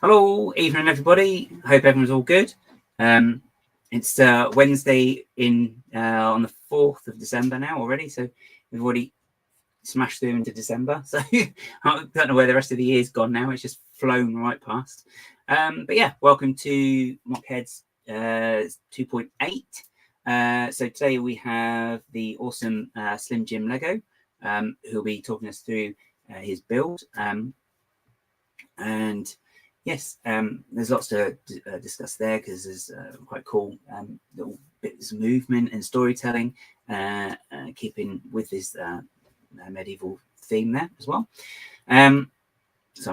Hello, evening everybody. Hope everyone's all good. It's Wednesday on the 4th of December now already, so we've already smashed through into December. So I don't know where the rest of the year's gone now. It's just flown right past. But yeah, welcome to MOC Heads 2.8. So today we have the awesome SlimJimLEGO, who'll be talking us through his build. And yes, there's lots to discuss there because there's quite cool little bits of movement and storytelling, keeping with this medieval theme there as well. So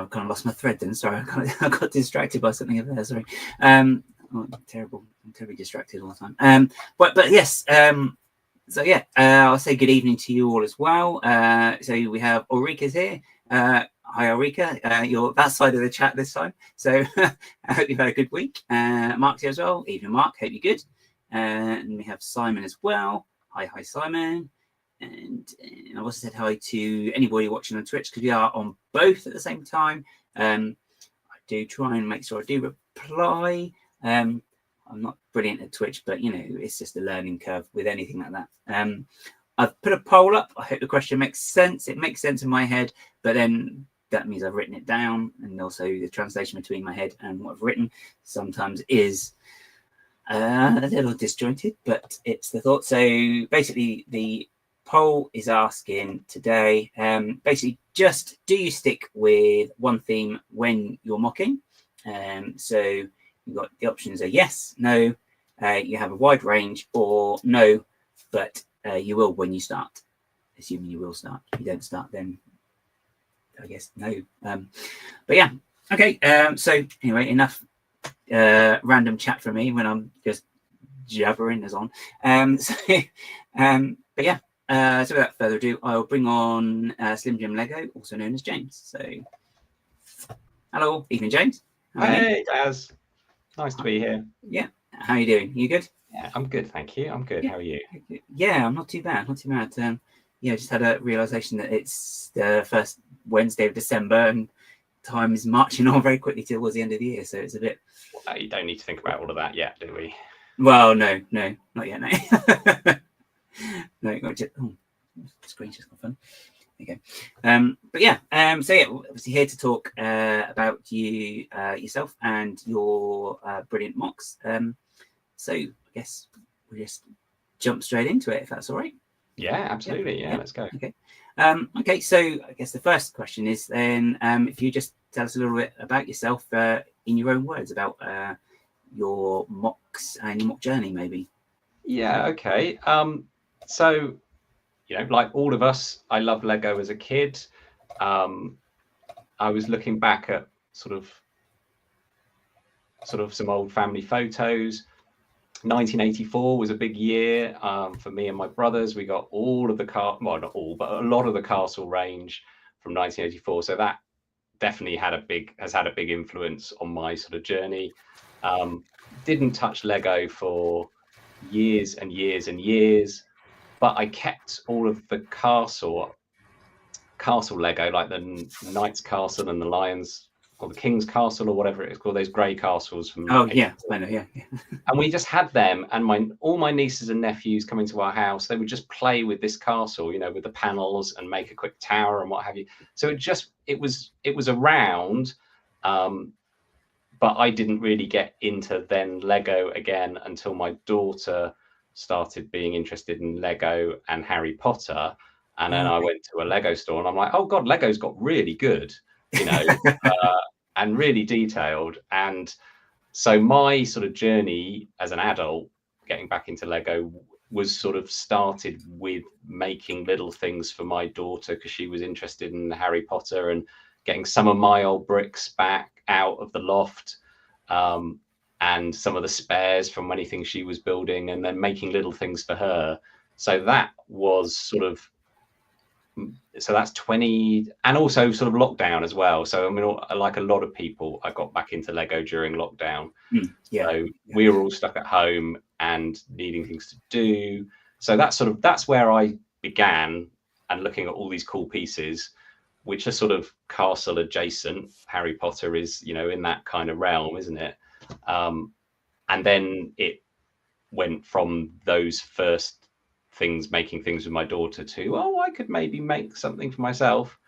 I kind of lost my thread then. Sorry, I got distracted by something over there. Sorry. Oh, terrible. I'm terribly distracted all the time. But yes. So yeah, I'll say good evening to you all as well. So we have Ulrika's here. Hi, Ulrika. You're that side of the chat this time. So I hope you've had a good week. Mark's here as well. Evening, Mark. Hope you're good. And we have Simon as well. Hi, Simon. And I also said hi to anybody watching on Twitch because we are on both at the same time. I do try and make sure I do reply. I'm not brilliant at Twitch, but you know, it's just a learning curve with anything like that. I've put a poll up. I hope the question makes sense. It makes sense in my head, but then that means I've written it down, and also the translation between my head and what I've written sometimes is a little disjointed, but it's the thought. So basically the poll is asking today, basically just do you stick with one theme when you're mocking? So you've got the options are yes, no, you have a wide range, or no, but you will when you start, assuming you will start. If you don't start, then I guess no. But yeah, okay. So anyway, enough random chat for me when I'm just jabbering as on. But yeah, so without further ado, I'll bring on SlimJimLEGO, also known as James. So hello, evening, James. Hey, Daz. Nice to be here. Yeah. How are you doing? You good? Yeah, I'm good, thank you. I'm good. Yeah. How are you? Yeah, I'm not too bad. Not too bad. Yeah, just had a realization that it's the first Wednesday of December and time is marching on very quickly towards the end of the year. So it's a bit. Well, you don't need to think about all of that yet, do we? Well, no, not yet. No, no, not yet. Oh, the screen's just got fun. Okay. But yeah, so yeah, obviously here to talk about you yourself and your brilliant MOCs. So I guess we'll just jump straight into it if that's all right. Yeah, absolutely. Yeah, let's go. Okay. Okay, so I guess the first question is then if you just tell us a little bit about yourself in your own words about your MOCs and your MOC journey, maybe. Yeah, okay. So, you know, like all of us, I loved Lego as a kid. I was looking back at sort of some old family photos. 1984 was a big year for me and my brothers. We got all of the well, not all, but a lot of the castle range from 1984. So that definitely has had a big influence on my sort of journey. Didn't touch Lego for years and years and years, but I kept all of the castle Lego, like the Knight's Castle and the Lion's or the King's Castle or whatever it's called, those grey castles from. Oh yeah, I know, yeah. And we just had them, and all my nieces and nephews coming to our house, they would just play with this castle, you know, with the panels and make a quick tower and what have you. So it was around, but I didn't really get into then Lego again until my daughter started being interested in Lego and Harry Potter. And then I went to a Lego store and I'm like, oh God, Lego's got really good, you know, and really detailed. And so my sort of journey as an adult getting back into Lego was sort of started with making little things for my daughter because she was interested in Harry Potter, and getting some of my old bricks back out of the loft, and some of the spares from many things she was building, and then making little things for her. So that was sort of so that's 20, and also sort of lockdown as well. So I mean, like a lot of people, I got back into Lego during lockdown. So we were all stuck at home and needing things to do. So that's where I began, and looking at all these cool pieces, which are sort of castle adjacent. Harry Potter is, you know, in that kind of realm, isn't it? And then it went from those first things, making things with my daughter, to, oh, I could maybe make something for myself.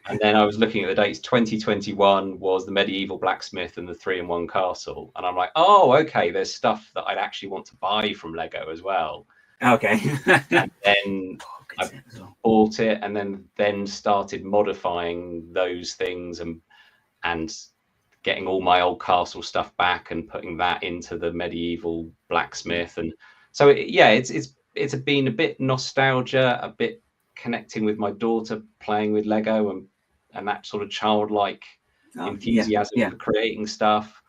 And then I was looking at the dates. 2021 was the medieval blacksmith and the 3-in-1 castle, and I'm like, oh, okay, there's stuff that I'd actually want to buy from Lego as well. Okay. And then I bought it, and then started modifying those things and getting all my old castle stuff back and putting that into the medieval blacksmith. And so it's been a bit nostalgia, a bit connecting with my daughter, playing with Lego, and that sort of childlike enthusiasm for creating stuff.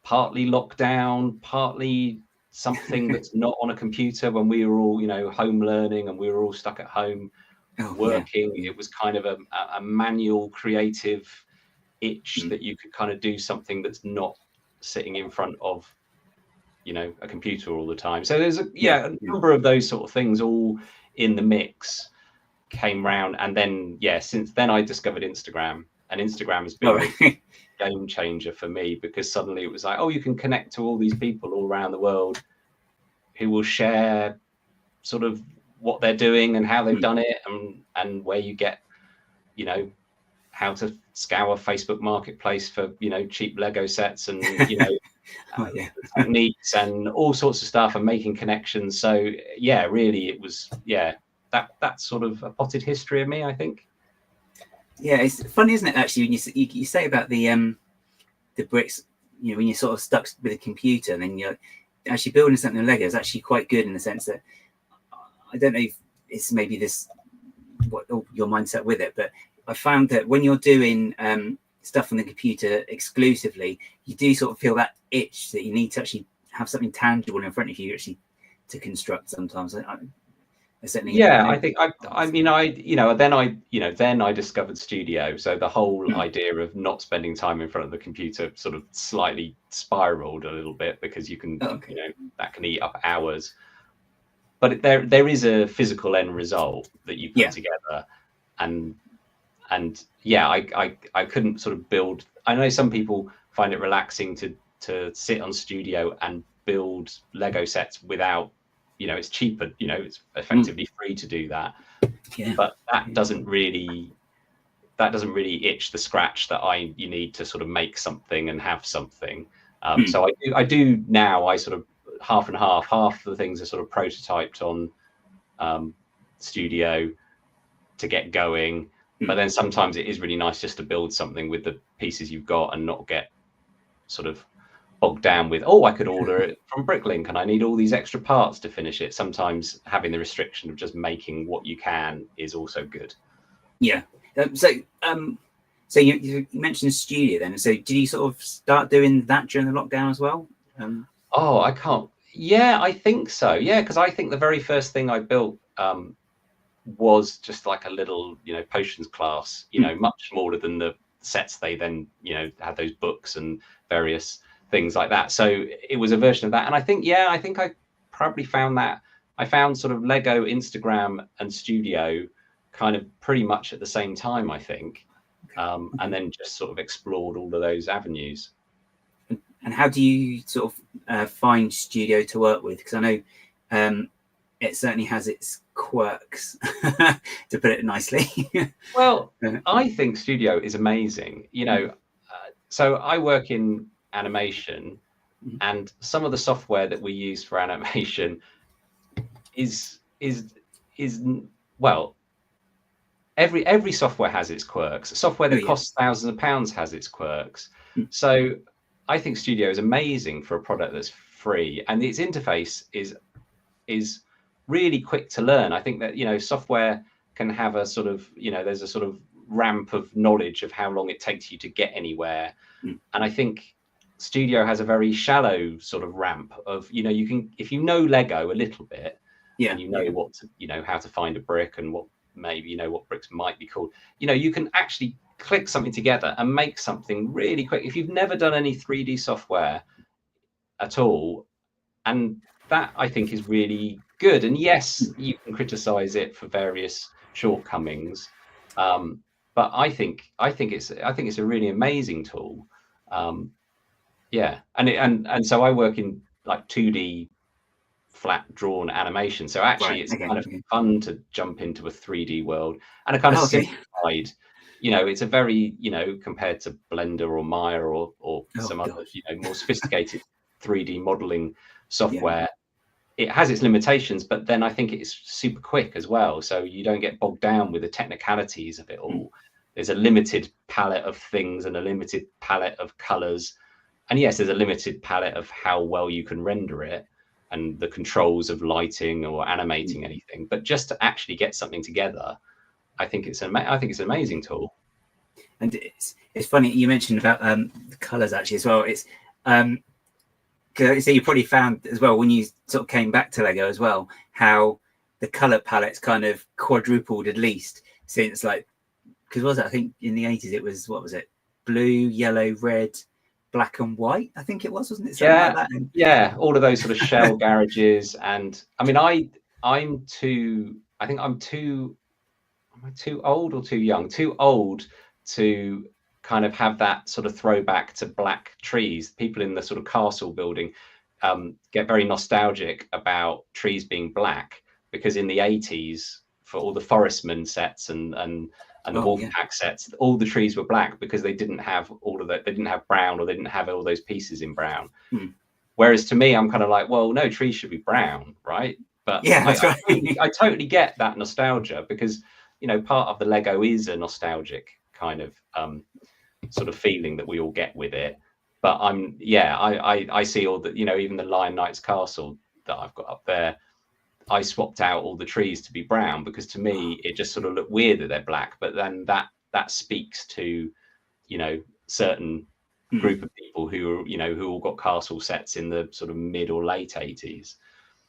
Partly lockdown, partly something that's not on a computer, when we were all, you know, home learning and we were all stuck at home working. It was kind of a manual creative itch that you could kind of do something that's not sitting in front of, you know, a computer all the time. So there's a number of those sort of things all in the mix came round. And then since then I discovered Instagram, and Instagram has been a game changer for me, because suddenly it was like, oh, you can connect to all these people all around the world who will share sort of what they're doing and how they've done it, and where you get, you know, how to scour Facebook Marketplace for, you know, cheap Lego sets, and, you know, techniques and all sorts of stuff, and making connections. So really it was that's sort of a potted history of me, I think. Yeah, it's funny, isn't it, actually, when you say about the bricks, you know, when you're sort of stuck with a computer, and then you're actually building something in Lego is actually quite good, in the sense that, I don't know if it's maybe your mindset with it, but I found that when you're doing stuff on the computer exclusively, you do sort of feel that itch that you need to actually have something tangible in front of you actually to construct sometimes. I think then I discovered Studio. So the whole idea of not spending time in front of the computer sort of slightly spiraled a little bit, because you can, you know, that can eat up hours. But there is a physical end result that you put together, and I couldn't sort of build. I know some people find it relaxing to sit on Studio and build Lego sets without, you know, it's cheaper, you know, it's effectively free to do that. But that doesn't really itch the scratch that you need to sort of make something and have something. So I do now, I sort of half and half of the things are sort of prototyped on Studio to get going. But then sometimes it is really nice just to build something with the pieces you've got, and not get sort of bogged down with, I could order it from Bricklink and I need all these extra parts to finish it. Sometimes having the restriction of just making what you can is also good. So you mentioned Studio then. So did you sort of start doing that during the lockdown as well? I can't. Yeah, I think so. Yeah, because I think the very first thing I built was just like a little, you know, potions class, you know, much smaller than the sets they then, you know, had those books and various things like that. So it was a version of that. And I think I probably found that I found sort of Lego, Instagram and Studio kind of pretty much at the same time, I think. And then just sort of explored all of those avenues. And how do you sort of find Studio to work with? Because I know it certainly has its quirks, to put it nicely. Well, I think Studio is amazing. You know, so I work in animation, and some of the software that we use for animation is well, every software has its quirks. Software that costs thousands of pounds has its quirks. So I think Studio is amazing for a product that's free, and its interface is really quick to learn. I think that, you know, software can have a sort of, you know, there's a sort of ramp of knowledge of how long it takes you to get anywhere. And I think Studio has a very shallow sort of ramp of, you know, you can, if you know Lego a little bit, and you know what to, you know, how to find a brick and what maybe, you know, what bricks might be called. You know, you can actually click something together and make something really quick. If you've never done any 3D software at all, and that I think is really good. And yes, you can criticize it for various shortcomings, but I think it's a really amazing tool. Yeah, and so I work in like 2D flat drawn animation, so actually it's kind of fun to jump into a 3D world, and a kind of simplified, you know, it's a very, you know, compared to Blender or Maya or some other, you know, more sophisticated 3D modeling software. It has its limitations, but then I think it's super quick as well, so you don't get bogged down with the technicalities of it all. There's a limited palette of things and a limited palette of colors, and yes, there's a limited palette of how well you can render it and the controls of lighting or animating anything. But just to actually get something together, I think it's an amazing tool. And it's funny you mentioned about the colors actually as well. It's so you probably found as well when you sort of came back to Lego as well, how the color palettes kind of quadrupled at least since, like, because I think in the 80s it was, what was it, blue, yellow, red, black and white, I think it was, wasn't it? Something like that. Yeah, all of those sort of shell garages. And I mean, am I too old or too young? Too old to kind of have that sort of throwback to black trees. People in the sort of castle building get very nostalgic about trees being black, because in the 80s, for all the Forestman sets and the Wolfpack sets, all the trees were black because they didn't have all of that. They didn't have brown, or they didn't have all those pieces in brown. Whereas to me, I'm kind of like, well, no, trees should be brown, right? But yeah, that's right. I totally get that nostalgia, because, you know, part of the Lego is a nostalgic kind of sort of feeling that we all get with it. But I see all the, you know, even the Lion Knight's castle that I've got up there, I swapped out all the trees to be brown, because to me it just sort of looked weird that they're black. But then that speaks to, you know, certain group of people who are, you know, who all got castle sets in the sort of mid or late 80s.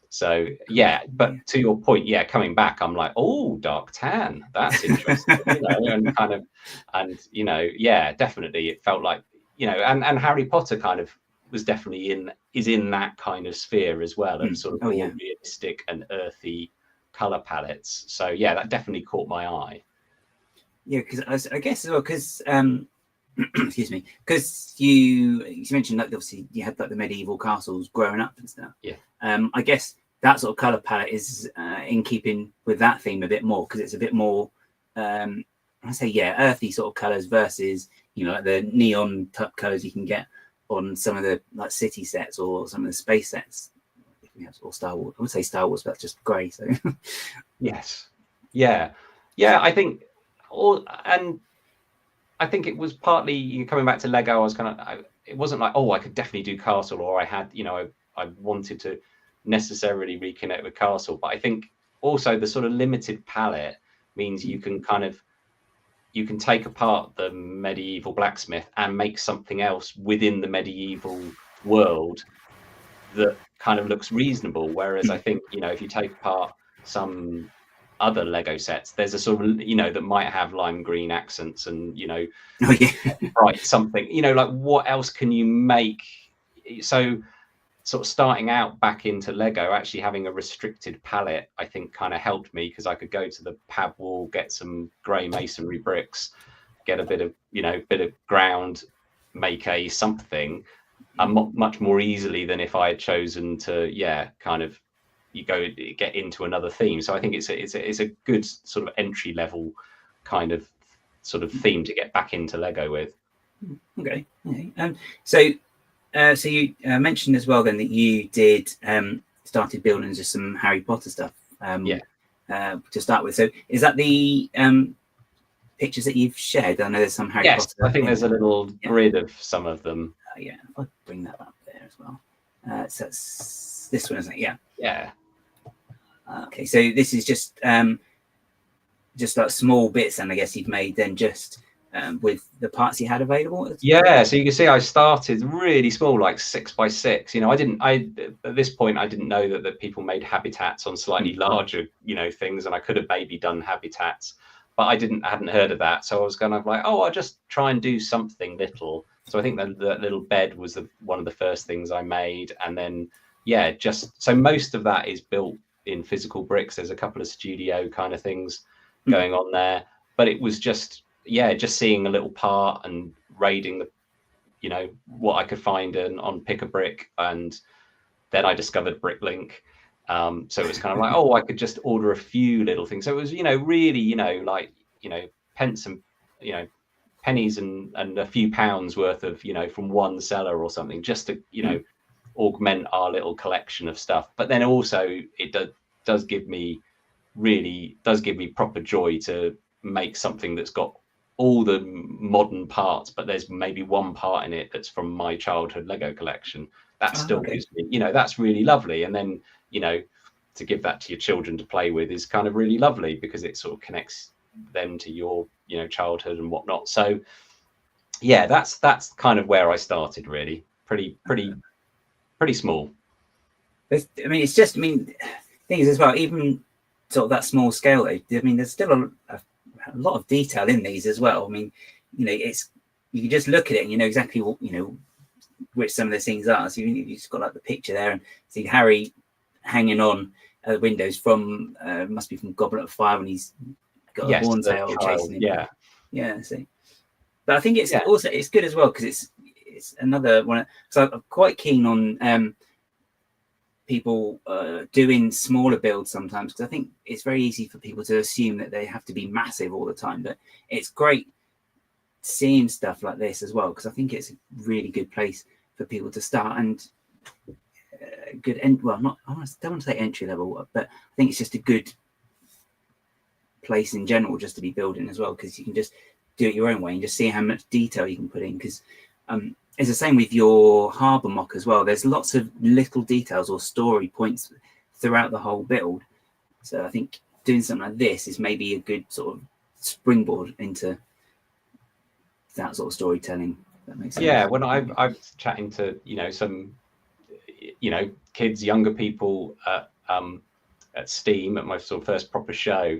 So yeah, but to your point, yeah, coming back, I'm like, oh, dark tan, that's interesting. You know, and kind of, and you know, yeah, definitely it felt like, you know, and Harry Potter kind of was definitely in that kind of sphere as well, of sort of more realistic and earthy color palettes. So yeah, that definitely caught my eye. Yeah, because I guess as well, because excuse me, because you mentioned that obviously you had like the medieval castles growing up and stuff. Yeah. I guess that sort of color palette is in keeping with that theme a bit more, because it's a bit more I say earthy sort of colors versus, you know, like the neon type colors you can get on some of the like city sets or some of the space sets, or Star Wars. I would say Star Wars, but that's just grey. So yes, yeah, I think I think it was partly coming back to Lego. I was kind of, it wasn't like, oh, I could definitely do Castle, or I had, you know, I wanted to necessarily reconnect with Castle. But I think also the sort of limited palette means you can take apart the medieval blacksmith and make something else within the medieval world that kind of looks reasonable. Whereas I think, you know, if you take apart some other Lego sets, there's a sort of, you know, that might have lime green accents and, you know, bright something, you know, like what else can you make? So sort of starting out back into Lego, actually having a restricted palette, I think kind of helped me, because I could go to the pad wall, get some grey masonry bricks, get a bit of, you know, bit of ground, make a something much more easily than if I had chosen to, kind of get into another theme. So I think it's a good sort of entry level kind of sort of theme to get back into Lego with. Okay. So you mentioned as well then that you did started building just some Harry Potter stuff to start with. So is that the pictures that you've shared? I know there's some Harry Potter. I think there's a little grid of some of them. I'll bring that up there as well. So that's this one, isn't it? Yeah. Okay, so this is just like small bits, and I guess you've made then just with the parts you had available? Yeah, so you can see I started really small, like 6 by 6. You know, at this point I didn't know that people made habitats on slightly larger, you know, things, and I could have maybe done habitats, but I hadn't heard of that. So I was kind of like, oh, I'll just try and do something little. So I think that the little bed was one of the first things I made, and then yeah, just so most of that is built in physical bricks. There's a couple of studio kind of things going on there, but it was just seeing a little part and raiding the, you know, what I could find on Pick a Brick, and then I discovered Bricklink. So it was kind of like, oh, I could just order a few little things. So it was, you know, really, you know, like, you know, pence and, you know, pennies and a few pounds worth of, you know, from one seller or something, just to, you know, augment our little collection of stuff. But then also it does give me proper joy to make something that's got all the modern parts, but there's maybe one part in it that's from my childhood Lego collection. That still gives me, you know, that's really lovely. And then, you know, to give that to your children to play with is kind of really lovely, because it sort of connects them to your, you know, childhood and whatnot. So yeah, that's kind of where I started, really. Pretty small. I mean, it's just, I mean, things as well, even sort of that small scale, I mean, there's still a lot of detail in these as well. I mean, you know, you can just look at it and you know exactly what, you know, which some of the things are. So you've just got like the picture there, and see Harry hanging on the windows from must be from Goblet of Fire, when he's got a horn tail chasing him. Yeah. See, but I think it's also it's good as well, because it's another one. So I'm quite keen on people doing smaller builds sometimes, because I think it's very easy for people to assume that they have to be massive all the time. But it's great seeing stuff like this as well, because I think it's a really good place for people to start, and good well, not, I don't want to say entry level, but I think it's just a good place in general just to be building as well, because you can just do it your own way and just see how much detail you can put in. Because it's the same with your harbour mock as well. There's lots of little details or story points throughout the whole build. So I think doing something like this is maybe a good sort of springboard into that sort of storytelling. That makes sense. Yeah, when I was chatting to, you know, some, you know, kids, younger people at Steam at my sort of first proper show,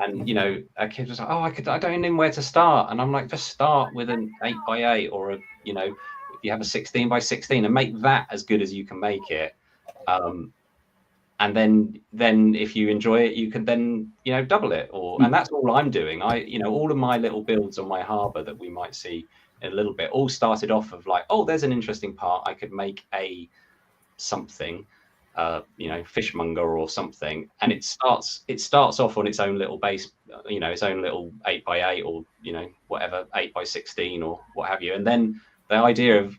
and you know, a kid was like, oh, I don't know where to start, and I'm like, just start with an 8x8 or a, you know, if you have a 16 by 16, and make that as good as you can make it, and then if you enjoy it, you can then, you know, double it, or and that's all I'm doing. You know, all of my little builds on my harbour that we might see in a little bit all started off of like, oh, there's an interesting part, I could make a something, you know, fishmonger or something, and it starts off on its own little base, you know, its own little 8x8 or, you know, whatever, 8 by 16 or what have you. And then the idea of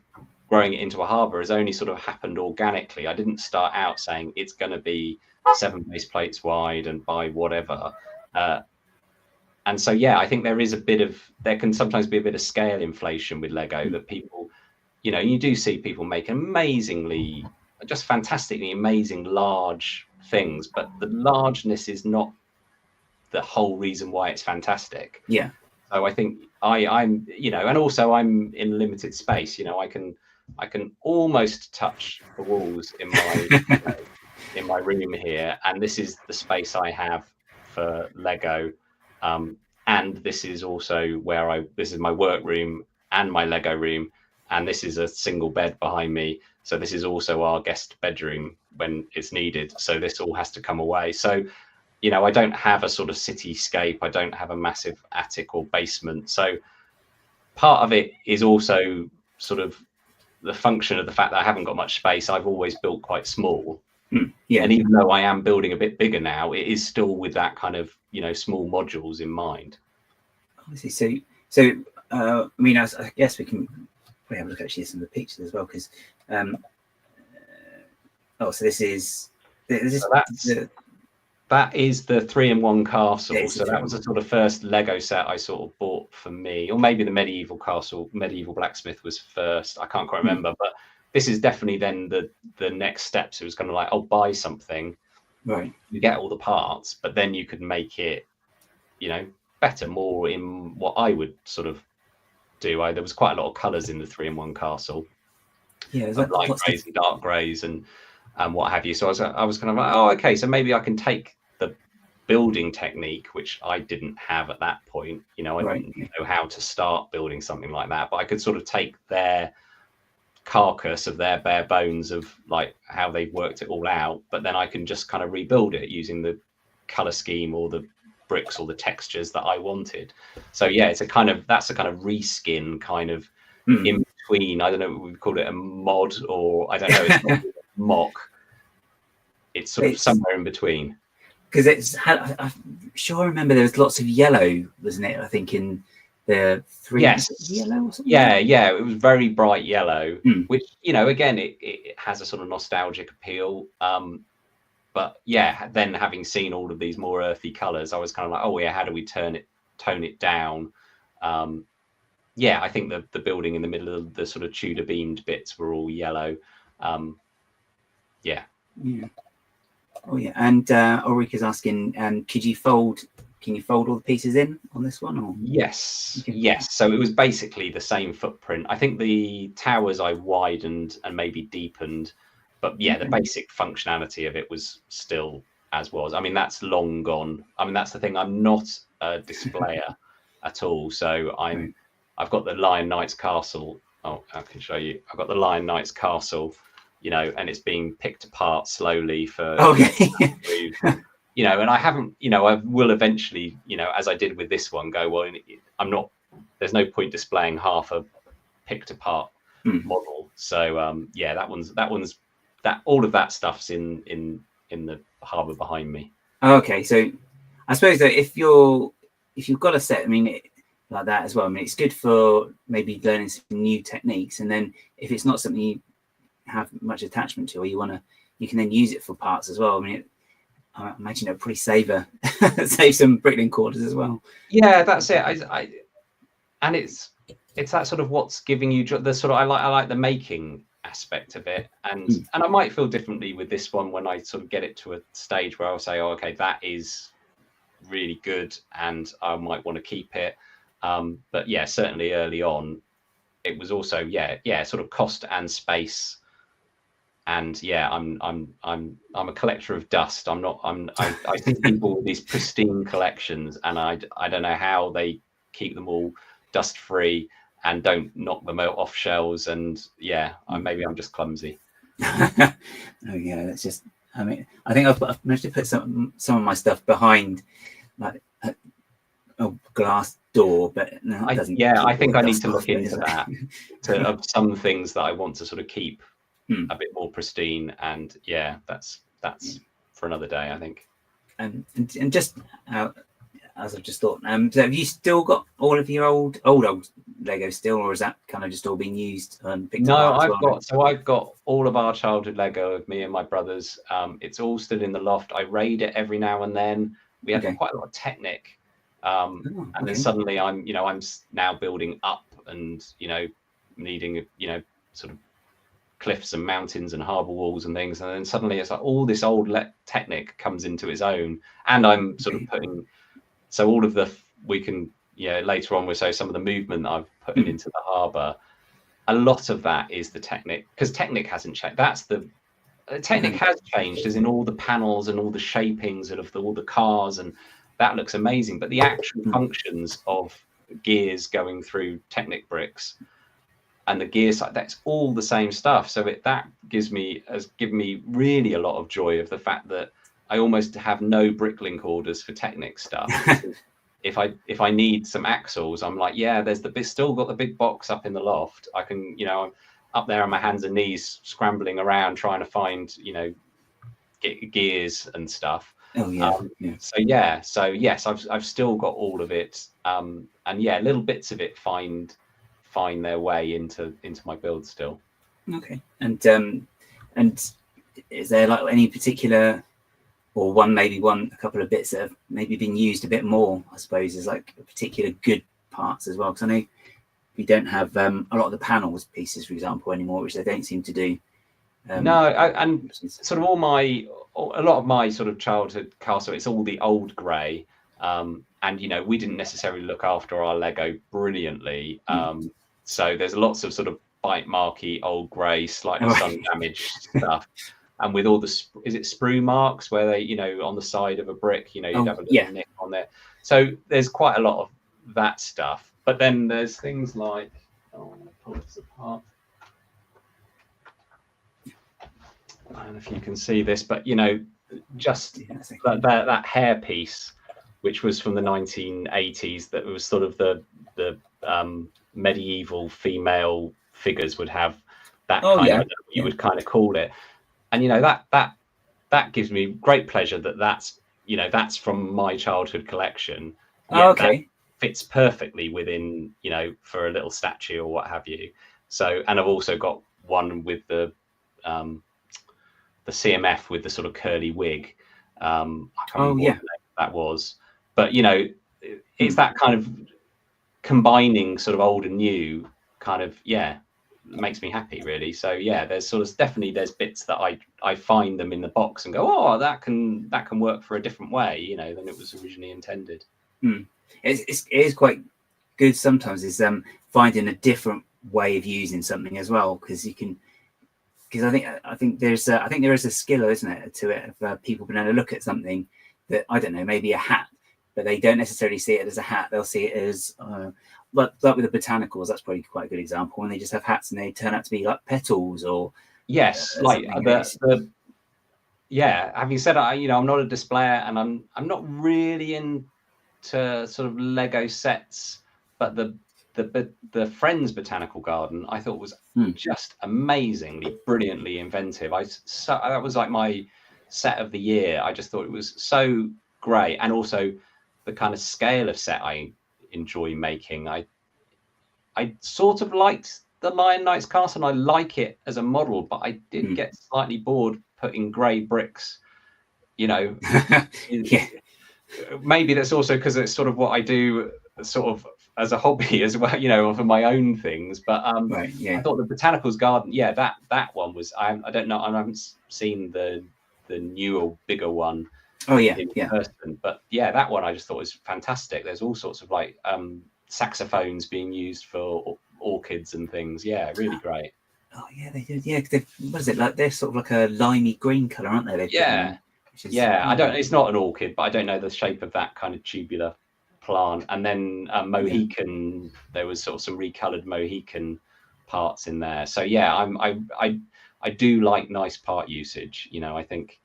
growing it into a harbour has only sort of happened organically. I didn't start out saying it's going to be 7 base plates wide and by whatever. And so, yeah, I think there can sometimes be a bit of scale inflation with Lego, that people, you know, you do see people make amazingly, just fantastically amazing large things, but the largeness is not the whole reason why it's fantastic. Yeah. So I think I'm, you know, and also I'm in limited space, you know, I can almost touch the walls in my in my room here, and this is the space I have for Lego, and this is also where this is my work room and my Lego room, and this is a single bed behind me, so this is also our guest bedroom when it's needed, so this all has to come away. So, you know, I don't have a sort of cityscape, I don't have a massive attic or basement, so part of it is also sort of the function of the fact that I haven't got much space. I've always built quite small. Yeah. And even though I am building a bit bigger now, it is still with that kind of, you know, small modules in mind. Obviously, so I mean, I guess we have a look actually at some of the pictures as well, because so this is that is the 3-in-1 castle. So that was the sort of first Lego set I sort of bought for me, or maybe the medieval castle, medieval blacksmith was first. I can't quite remember, but this is definitely then the next step. So it was kind of like, oh, buy something, right? You get all the parts, but then you could make it, you know, better, more in what I would sort of do. There was quite a lot of colours in the 3-in-1 castle. Yeah, light greys and dark greys and what have you. So I was kind of like, oh, okay, so maybe I can take the building technique, which I didn't have at that point. You know, I didn't know how to start building something like that, but I could sort of take their carcass of their bare bones of like how they worked it all out, but then I can just kind of rebuild it using the color scheme or the bricks or the textures that I wanted. So yeah, that's a kind of reskin kind of in between. I don't know, we've called it a mod, or I don't know, it's not a MOC. It's sort of somewhere in between. Because I'm sure I remember there was lots of yellow, wasn't it? I think in the 3. Yes. Yellow or something? Yeah, yeah. It was very bright yellow, which, you know, again, it has a sort of nostalgic appeal. But yeah, then having seen all of these more earthy colors, I was kind of like, oh yeah, how do we tone it down? Yeah, I think the building in the middle of the sort of Tudor beamed bits were all yellow. Yeah. Oh yeah, and Ulrika's asking, can you fold all the pieces in on this one? Or? Yes, yes. So it was basically the same footprint. I think the towers I widened and maybe deepened, but yeah, the basic functionality of it was still as was. I mean, that's long gone. I mean, that's the thing. I'm not a displayer at all. So I've got the Lion Knight's castle. Oh, I can show you. I've got the Lion Knight's castle, you know, and it's being picked apart slowly for, you know, and I haven't, you know, I will eventually, you know, as I did with this one, go, well, there's no point displaying half a picked apart model. So yeah, all of that stuff's in the harbour behind me. Okay, so I suppose that if you've got a set, I mean, like that as well, I mean, it's good for maybe learning some new techniques, and then if it's not something you have much attachment to, or you can then use it for parts as well. I mean, I imagine it'll probably save some bricklink quarters as well. Yeah, that's it. And it's that sort of what's giving you the sort of I like the making aspect of it, and I might feel differently with this one when I sort of get it to a stage where I'll say, oh, okay, that is really good, and I might want to keep it. But yeah, certainly early on, it was also sort of cost and space. And yeah, I'm a collector of dust. I see people with these pristine collections, and I don't know how they keep them all dust free and don't knock them out off shelves. And yeah, maybe I'm just clumsy. Oh yeah, that's just. I mean, I think I've managed to put some of my stuff behind like a glass door, but no, it doesn't. Yeah, I think I need to look into that. Of some things that I want to sort of keep a bit more pristine, and yeah, that's for another day, I think. And just as I've just thought, so have you still got all of your old Lego still, or is that kind of just all being used and picked up? No, I've got all of our childhood Lego of me and my brothers. It's all still in the loft. I raid it every now and then. We have quite a lot of Technic, and then suddenly I'm now building up and needing sort of cliffs and mountains and harbour walls and things, and then suddenly it's like all this old Technic comes into its own, and I'm sort of putting all of later on we'll say some of the movement I've put into the harbour. A lot of that is the Technic, because Technic hasn't changed. Technic has changed, as in all the panels and all the shapings of all the cars, and that looks amazing, but the actual functions of gears going through Technic bricks and the gear side, that's all the same stuff. So that has given me really a lot of joy of the fact that I almost have no bricklink orders for Technic stuff. If I need some axles, I'm like, yeah, still got the big box up in the loft. I can, I'm up there on my hands and knees scrambling around trying to find, gears and stuff. Oh yeah. So yes, I've still got all of it. And yeah, little bits of it find their way into my build still. Okay. And is there like any particular, or a couple of bits that have maybe been used a bit more, I suppose, as like particular good parts as well? Because I know we don't have a lot of the panels pieces, for example, anymore, which they don't seem to do. No, and sort of a lot of my sort of childhood castle, it's all the old grey. and we didn't necessarily look after our Lego brilliantly. So there's lots of sort of bite marky, old grey, slightly sun damaged stuff. And with all the, is it sprue marks where they, on the side of a brick, you'd have a little nick on there. So there's quite a lot of that stuff. But then there's things like, I'm going to pull this apart. I don't know if you can see this, but, just that hair piece, which was from the 1980s, that was sort of the medieval female figures would have that kind of, you would kind of call it. And that gives me great pleasure that's from my childhood collection. That fits perfectly within, for a little statue or what have you. So, and I've also got one with the CMF with the sort of curly wig. I can't remember what that was, but it's that kind of combining sort of old and new kind of, makes me happy really. So there's sort of definitely there's bits that I find them in the box and go, oh, that can work for a different way, than it was originally intended. It is quite good sometimes is finding a different way of using something as well, because I think there is a skill, isn't it, to it, of people being able to look at something that, I don't know, maybe a hat, but they don't necessarily see it as a hat. They'll see it as like with the botanicals. That's probably quite a good example. When they just have hats and they turn out to be like petals or like having said I'm not a displayer and I'm not really into sort of Lego sets, but the Friends Botanical Garden I thought was just amazingly brilliantly inventive. That was like my set of the year. I just thought it was so great, and also the kind of scale of set I enjoy making. I sort of liked the Lion Knight's castle, and I like it as a model, but I did get slightly bored putting grey bricks, Maybe that's also because it's sort of what I do sort of as a hobby as well, for my own things. But I thought the Botanicals Garden, that one was, I don't know, I haven't seen the newer, bigger one in person, but that one I just thought was fantastic. There's all sorts of like saxophones being used for orchids and things. Really great. Oh they did. What is it like? They're sort of like a limey green color, aren't they? I don't, it's not an orchid, but I don't know the shape of that kind of tubular plant. And then Mohican, there was sort of some recolored Mohican parts in there. So I do like nice part usage. I think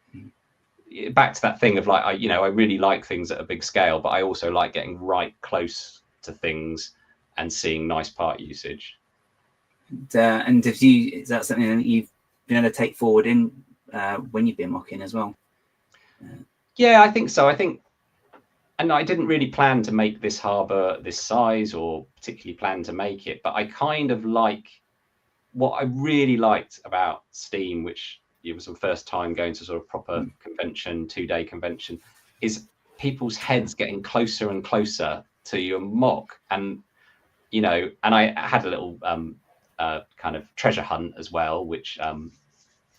back to that thing of like, I really like things at a big scale, but I also like getting right close to things and seeing nice part usage. And is that something that you've been able to take forward in when you've been mocking as well? I think so. And I didn't really plan to make this harbour this size or particularly plan to make it, but I kind of like what I really liked about Steam, which it was the first time going to sort of proper convention, 2-day convention, is people's heads getting closer and closer to your mock. And, and I had a little kind of treasure hunt as well, which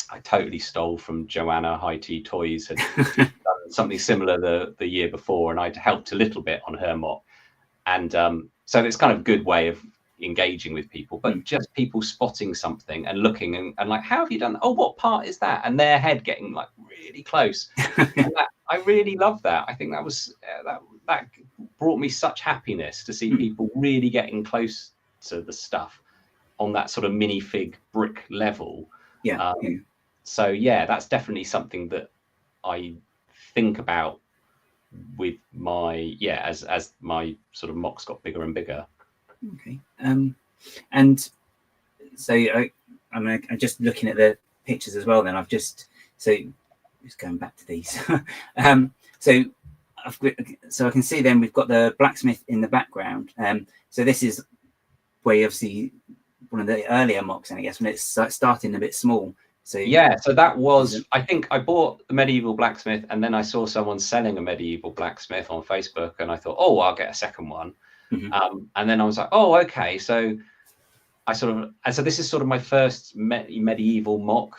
I totally stole from Joanna High Tea Toys, had done something similar the year before, and I'd helped a little bit on her mock. And so it's kind of a good way of engaging with people, but just people spotting something and looking and like, how have you done that? Oh, what part is that? And their head getting like really close. And I really love that. I think that was that brought me such happiness to see people really getting close to the stuff on that sort of minifig brick level. So that's definitely something that I think about with my as my sort of mocks got bigger and bigger. Okay. And so I'm just looking at the pictures as well. Then just going back to these. So I can see then we've got the blacksmith in the background. So this is where obviously one of the earlier mocks, and I guess when it's starting a bit small. So so that was, I think I bought the medieval blacksmith, and then I saw someone selling a medieval blacksmith on Facebook, and I thought, oh, I'll get a second one. And then I was like, oh, okay. So so this is sort of my first medieval mock,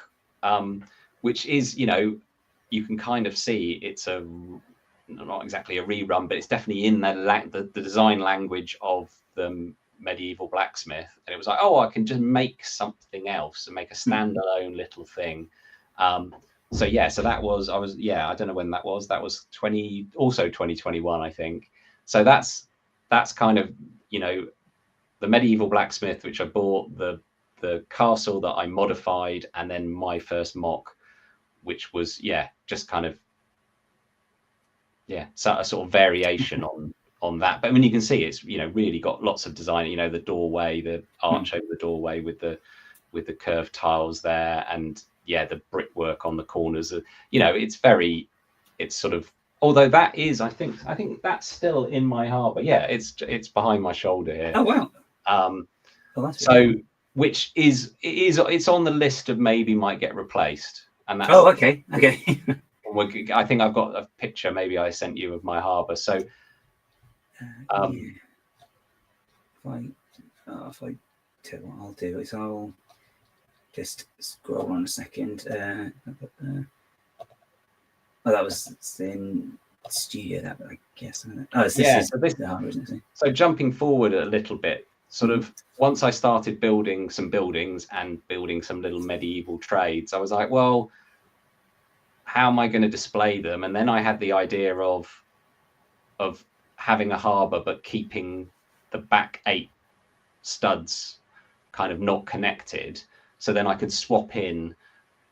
which is, you can kind of see it's not exactly a rerun, but it's definitely in the design language of the medieval blacksmith. And it was like, oh, I can just make something else and make a standalone little thing. So yeah, so that was, I don't know when that was 2021, I think. So that's kind of, you know, the medieval blacksmith, which I bought, the castle that I modified, and then my first MOC, which was, just kind of, so a sort of variation on that. But I mean, you can see it's, you know, really got lots of design, you know, the doorway, the arch over the doorway with the curved tiles there, and the brickwork on the corners. You know, it's sort of, although that is, I think that's still in my harbour. Yeah, it's behind my shoulder here. Oh wow. That's so cool. It's on the list of maybe might get replaced, and that's okay. I think I've got a picture maybe I sent you of my harbour. So if I tell what I'll do is I'll just scroll on a second. That was in studio, that, I guess. So jumping forward a little bit, sort of once I started building some buildings and building some little medieval trades, I was like, well, how am I going to display them? And then I had the idea of having a harbour but keeping the back 8 studs kind of not connected, so then I could swap in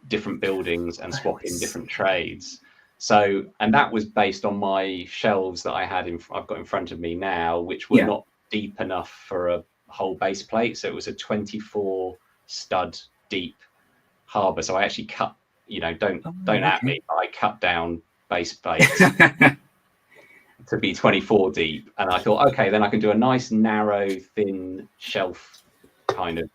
different buildings and swap in different trades. So, and that was based on my shelves that I've got in front of me now, which were not deep enough for a whole base plate. So it was a 24 stud deep harbour. So I actually cut, you know, don't at me, but I cut down base plates to be 24 deep. And I thought, okay, then I can do a nice narrow, thin shelf kind of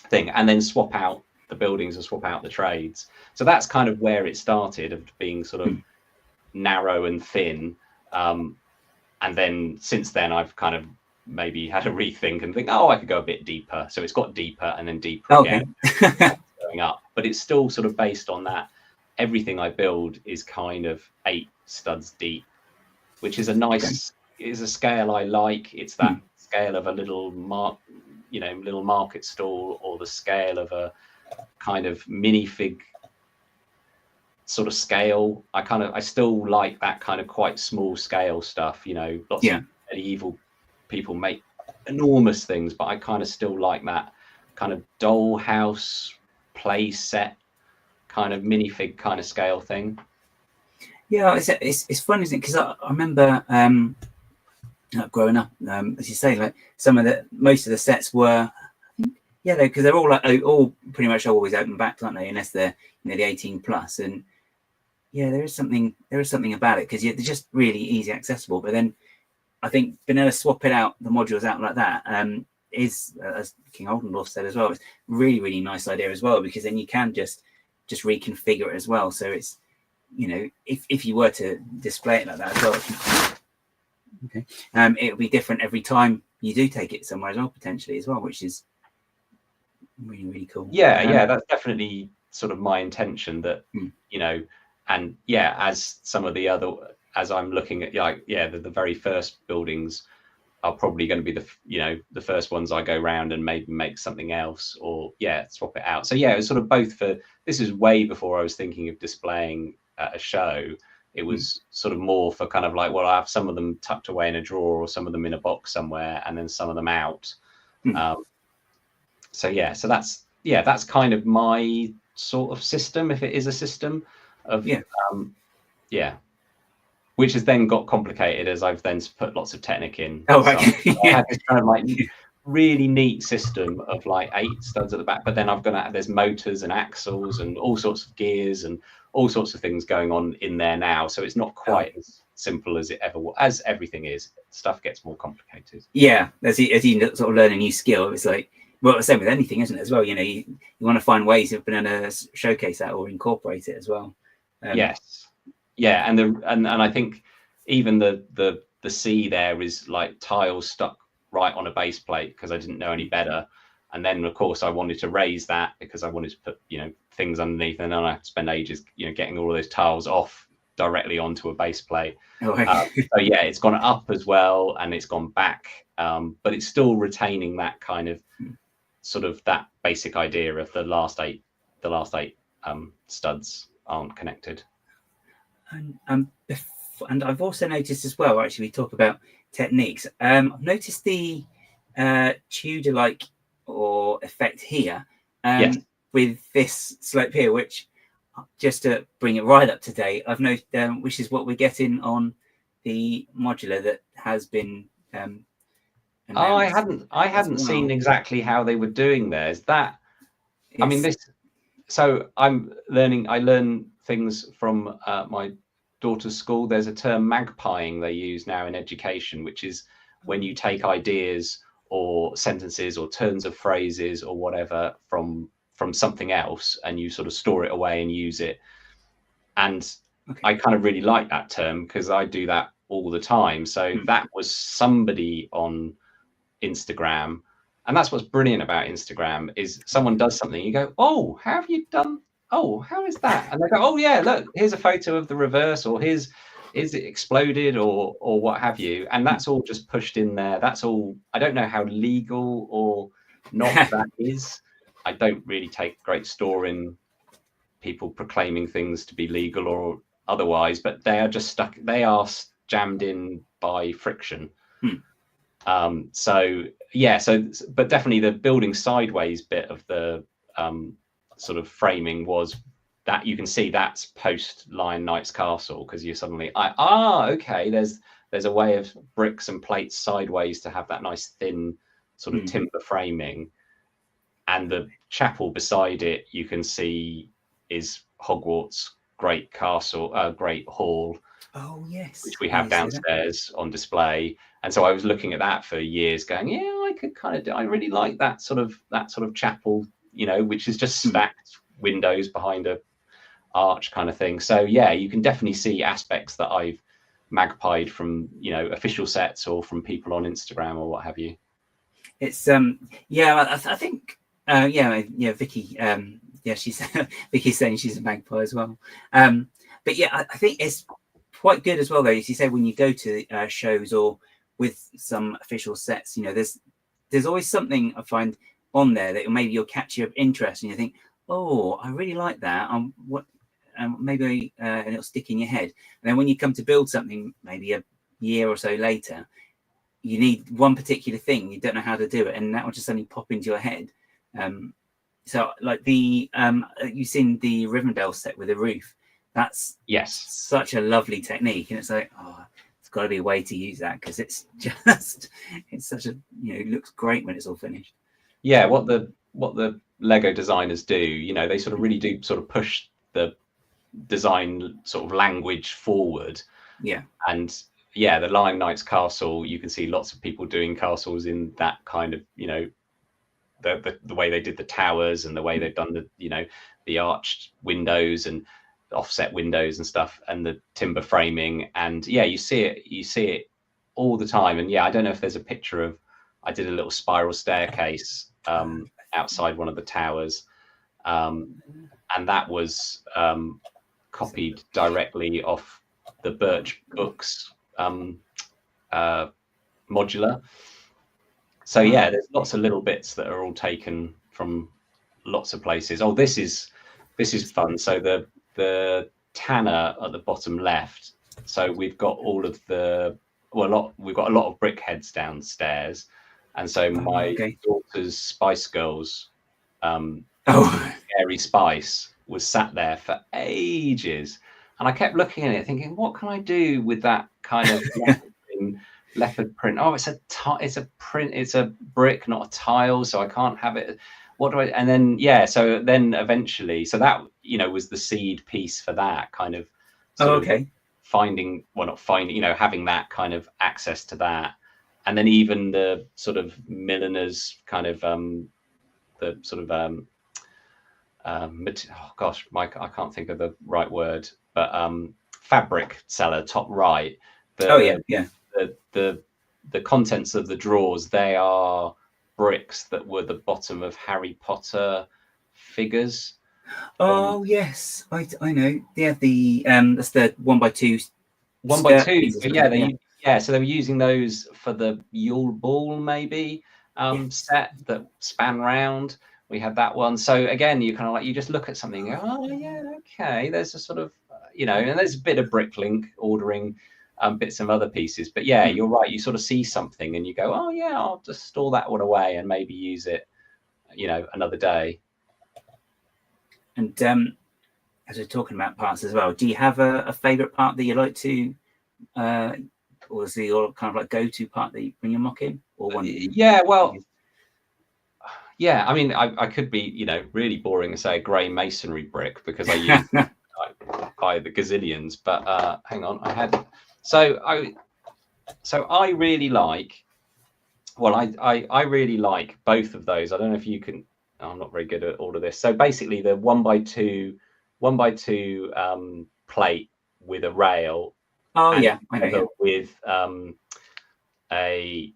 thing, and then swap out the buildings and swap out the trades. So that's kind of where it started, of being sort of narrow and thin. And then since then I've kind of maybe had a rethink and think, oh, I could go a bit deeper. So it's got deeper and then deeper again, going up. But it's still sort of based on that. Everything I build is kind of 8 studs deep, which is a nice, is a scale I like. It's that scale of a little little market stall, or the scale of a kind of minifig sort of scale. I still like that kind of quite small scale stuff, you know. Lots of medieval people make enormous things, but I kind of still like that kind of dollhouse play set kind of minifig kind of scale thing. Yeah, it's fun, isn't it? Because I remember growing up, as you say, like most of the sets were, because they're all all pretty much always open backed, aren't they? Unless they're, you know, the 18 plus. And there is something about it, because they're just really easy accessible. But then I think being able to swap the modules out like that is, as King Oldendorf said as well, it's really, really nice idea as well, because then you can just reconfigure it as well. So it's, you know, if you were to display it like that as well, it'll be different every time you do take it somewhere as well, potentially as well, which is really, really cool. That's definitely sort of my intention, that you know, and as some of the other, as I'm looking at the very first buildings are probably going to be the first ones I go round and maybe make something else, or swap it out. So it was sort of both. This is way before I was thinking of displaying at a show. It was sort of more for kind of like, well, I have some of them tucked away in a drawer, or some of them in a box somewhere, and then some of them out. So that's kind of my sort of system, if it is a system of which has then got complicated as I've then put lots of Technic in. I had this kind of like really neat system of like 8 studs at the back, but then there's motors and axles and all sorts of gears and all sorts of things going on in there now. So it's not quite as simple as it ever was. As everything is, stuff gets more complicated. Yeah, as you sort of learn a new skill, it's like, well, the same with anything, isn't it, as well? You know, you want to find ways of being able to showcase that or incorporate it as well. Yes. Yeah, and I think even the C there is like tiles stuck right on a base plate, because I didn't know any better. And then of course I wanted to raise that because I wanted to put, you know, things underneath, and then I had to spend ages, you know, getting all of those tiles off directly onto a base plate. Oh, okay. So yeah, it's gone up as well, and it's gone back, but it's still retaining that kind of sort of that basic idea of the last eight studs aren't connected. And I've also noticed as well, actually, we talk about techniques. I've noticed the Tudor-like or effect here Yes. with this slope here, which, just to bring it right up to date, I've noticed, which is what we're getting on the modular that has been. I hadn't seen exactly how they were doing theirs. That I mean, this. So I learn things from my daughter's school. There's a term magpieing they use now in education, which is when you take ideas or sentences or turns of phrases or whatever from something else and you sort of store it away and use it. And I kind of really like that term because I do that all the time. So that was somebody on Instagram. And that's what's brilliant about Instagram is someone does something, you go, oh, how have you done? Oh, how is that? And they go, oh yeah, look, here's a photo of the reverse, or is it exploded, or what have you. And that's all just pushed in there. That's all. I don't know how legal or not that is. I don't really take great store in people proclaiming things to be legal or otherwise, but they are just stuck. They are jammed in by friction. So yeah, but definitely the building sideways bit of the sort of framing was that you can see that's post Lion Knight's castle, because you suddenly okay, there's a way of bricks and plates sideways to have that nice thin sort of timber framing, and the chapel beside it you can see is Hogwarts' great castle, great hall. Oh yes, which we have downstairs on display. And so I was looking at that for years, going, yeah, I could kind of do. I really like that sort of chapel, which is just stacked windows behind a arch kind of thing. So yeah, you can definitely see aspects that I've magpied from official sets or from people on Instagram or what have you. It's yeah, I think Vicky, she's Vicky's saying she's a magpie as well. But yeah, I think it's quite good as well, though, as you say, when you go to shows or with some official sets, there's always something I find on there that maybe you'll catch your interest and you think, oh, I really like that. Maybe and it'll stick in your head. And then when you come to build something, maybe a year or so later, you need one particular thing, you don't know how to do it, and that will just suddenly pop into your head. So like the you've seen the Rivendell set with the roof. That's such a lovely technique, and it's like, oh, it's got to be a way to use that, because it's such a it looks great when it's all finished. Yeah, what the Lego designers do, they sort of really do sort of push the design sort of language forward. Yeah, and yeah, the Lion Knight's castle, you can see lots of people doing castles in that kind of the way they did the towers and the way they've done the arched windows and offset windows and stuff, and the timber framing. And yeah, you see it all the time. And yeah, I don't know if there's a picture of, I did a little spiral staircase outside one of the towers, and that was copied directly off the Birch Books modular. So yeah, there's lots of little bits that are all taken from lots of places. Oh, this is fun. So the tanner at the bottom left. So we've got all of we've got a lot of brick heads downstairs, and so my daughter's Spice Girls, Airy Spice, was sat there for ages, and I kept looking at it, thinking, what can I do with that kind of leopard print? Oh, it's a print. It's a brick, not a tile, so I can't have it. What do I? And then so then eventually, so that was the seed piece for that kind of. Finding, well, not finding, having that kind of access to that, and then even the sort of milliners kind of the sort of Mike, I can't think of the right word, but fabric seller, top right. The contents of the drawers, they are bricks that were the bottom of Harry Potter figures. Oh yes, I know. They have the that's the 1x2 1x2. pieces, But wasn't yeah, it? so they were using those for the Yule Ball maybe set that span round. We had that one. So again, you kind of like, you just look at something and go, oh yeah, okay, there's a sort of and there's a bit of bricklink ordering bits of other pieces. But yeah, you're right, you sort of see something and you go, oh yeah, I'll just store that one away and maybe use it another day. And as we're talking about parts as well, do you have a favorite part that you like to or is it your kind of like go-to part that you bring your mock in, or one? Yeah, well, yeah. I mean, I could be, really boring and say a grey masonry brick because I use by the gazillions. But hang on, so I really like. Well, I really like both of those. I don't know if you can. I'm not very good at all of this. So basically, the 1x2 plate with a rail. Oh yeah, I know. Yeah. With a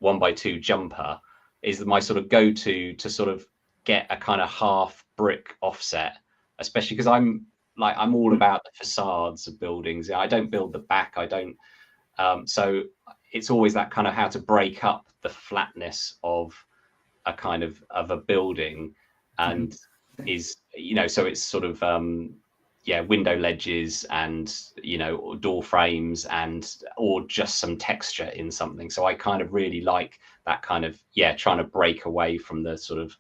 1x2 jumper is my sort of go-to to sort of get a kind of half brick offset, especially because I'm all about the facades of buildings. I don't build the back. I don't. So it's always that kind of how to break up the flatness of a kind of a building, and is so it's sort of window ledges and door frames or just some texture in something. So I kind of really like that kind of trying to break away from the sort of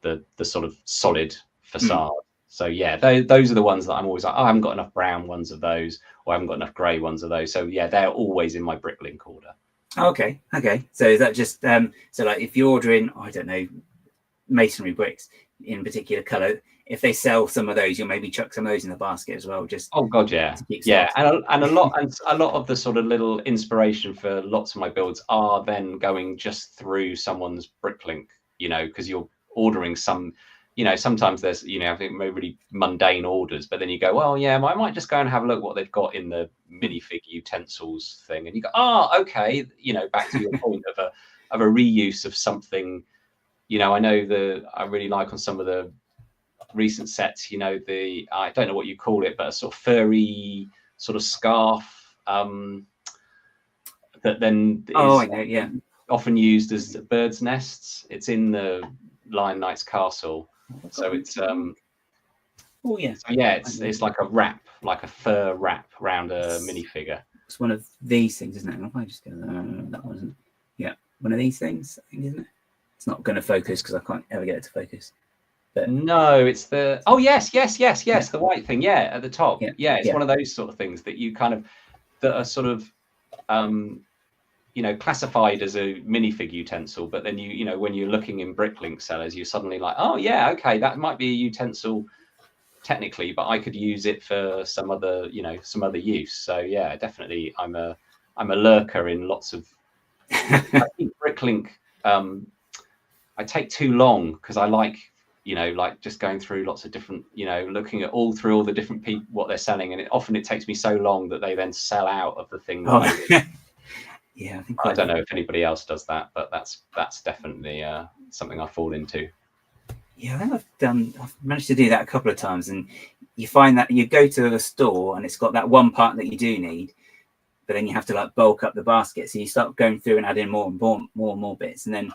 the sort of solid facade. So yeah, those are the ones that I'm always like, oh, I haven't got enough brown ones of those, or I haven't got enough grey ones of those. So yeah, they're always in my bricklink order. Okay. So is that just so like if you're ordering, I don't know, masonry bricks in particular colour, if they sell some of those, you'll maybe chuck some of those in the basket as well. Just oh god, yeah, and a lot of the sort of little inspiration for lots of my builds are then going just through someone's bricklink, because you're ordering some. Sometimes there's, I think really mundane orders, but then you go, well, yeah, I might just go and have a look what they've got in the minifig utensils thing, and you go, oh, okay, back to your point of a reuse of something. I know I really like on some of the recent sets, I don't know what you call it, but a sort of furry sort of scarf that then is often used as birds' nests. It's in the Lion Knight's castle. So it's it's like a wrap, like a fur wrap around a minifigure. It's one of these things, isn't it? If I just go, that wasn't. Yeah, one of these things, I think, isn't it? It's not going to focus because I can't ever get it to focus. But no, it's the yes, the white thing, at the top. It's one of those sort of things that you kind of that are sort of classified as a minifig utensil, but then when you're looking in bricklink sellers, you're suddenly like, oh yeah, okay, that might be a utensil technically, but I could use it for some other use. So yeah, definitely I'm a lurker in lots of I think bricklink I take too long because I like just going through lots of different, looking at all the different people, what they're selling. And often it takes me so long that they then sell out of the thing. Yeah, I don't know if anybody else does that, but that's definitely something I fall into. Yeah, I think I've managed to do that a couple of times, and you find that you go to a store and it's got that one part that you do need, but then you have to like bulk up the basket. So you start going through and adding more and more bits, and then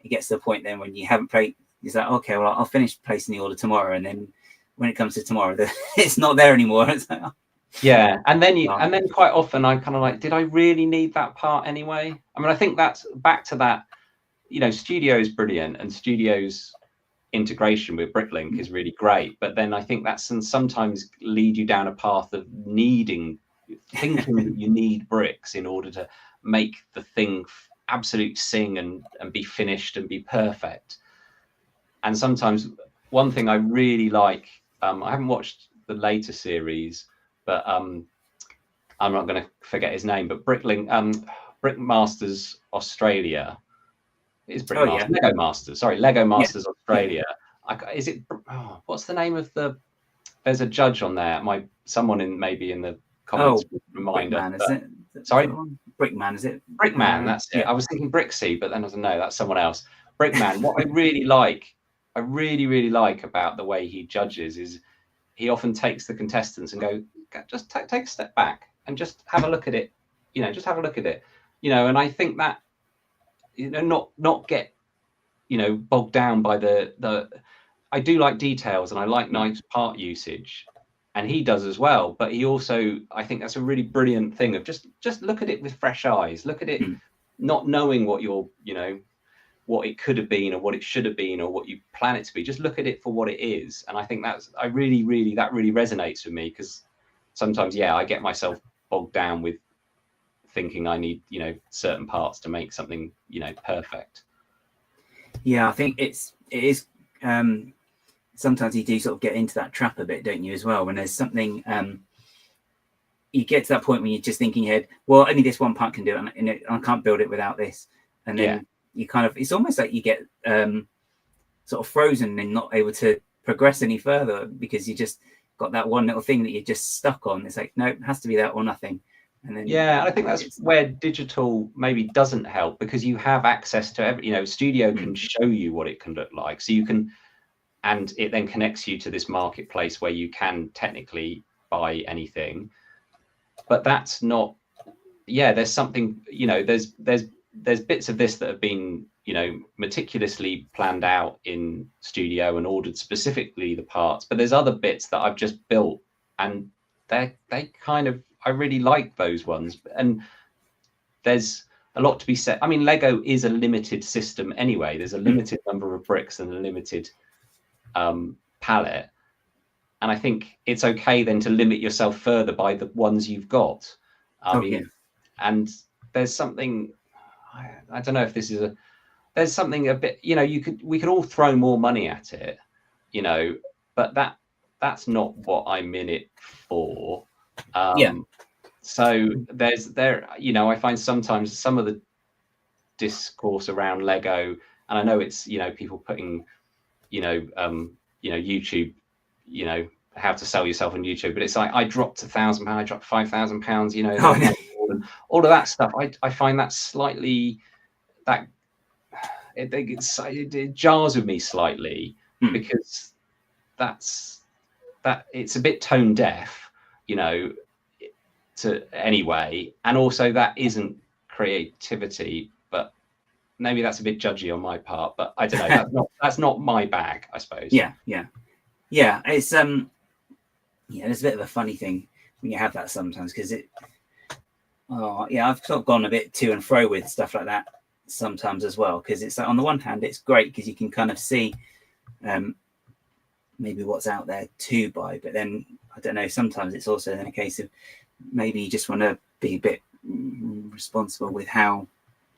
it gets to the point then when you haven't played, it's like, okay, well, I'll finish placing the order tomorrow, and then when it comes to tomorrow, it's not there anymore. It's like, oh. Yeah, and then quite often I'm kind of like, did I really need that part anyway? I mean, I think that's back to that. Studio is brilliant, and Studio's integration with bricklink is really great, but then I think that's can sometimes lead you down a path of thinking that you need bricks in order to make the thing absolute sing and be finished and be perfect. And sometimes one thing I really like, I haven't watched the later series, but I'm not going to forget his name, but Brickmasters Australia is Brickmasters. Lego Masters, sorry, Lego Masters Australia. Is it? Oh, what's the name of the? There's a judge on there. Someone maybe in the comments remind us. Is it? Sorry, Brickman, is it? Brickman, that's it. I was thinking Brixie, but then I was no, that's someone else. Brickman. What I really like I really like about the way he judges is he often takes the contestants and go, just take a step back and just have a look at it, just have a look at it, and I think that, not get, bogged down by the I do like details and I like nice part usage, and he does as well, but he also, I think that's a really brilliant thing of just look at it with fresh eyes, look at it, not knowing what you're, what it could have been or what it should have been or what you plan it to be. Just look at it for what it is. And I think that really resonates with me, because sometimes, I get myself bogged down with thinking I need, certain parts to make something, perfect. Yeah, I think it is sometimes you do sort of get into that trap a bit, don't you, as well, when there's something you get to that point when you're just thinking in your head, well, only this one part can do it, and I can't build it without this. And then you kind of, it's almost like you get sort of frozen and not able to progress any further, because you just got that one little thing that you're just stuck on. It's like, no, it has to be that or nothing. And then I think that's where digital maybe doesn't help, because you have access to every, Studio can show you what it can look like, so you can, and it then connects you to this marketplace where you can technically buy anything. But that's not, there's something, there's bits of this that have been, meticulously planned out in Studio and ordered specifically the parts, but there's other bits that I've just built, and they kind of, I really like those ones. And there's a lot to be said. I mean, Lego is a limited system anyway. There's a limited number of bricks and a limited palette, and I think it's okay then to limit yourself further by the ones you've got. And there's something, I don't know if this is there's something a bit, we could all throw more money at it, but that's not what I'm in it for. So I find sometimes some of the discourse around Lego, and I know it's, people putting, YouTube, how to sell yourself on YouTube, but it's like, I dropped £1,000, I dropped £5,000, and all of that stuff. I find that slightly, that it jars with me slightly, because that it's a bit tone deaf, to anyway, and also that isn't creativity. But maybe that's a bit judgy on my part, but I don't know. That's not my bag, I suppose. Yeah. It's there's a bit of a funny thing when you have that sometimes, because I've sort of gone a bit to and fro with stuff like that sometimes as well, because it's like, on the one hand, it's great because you can kind of see maybe what's out there to buy, but then I don't know, sometimes it's also then a case of maybe you just want to be a bit responsible with how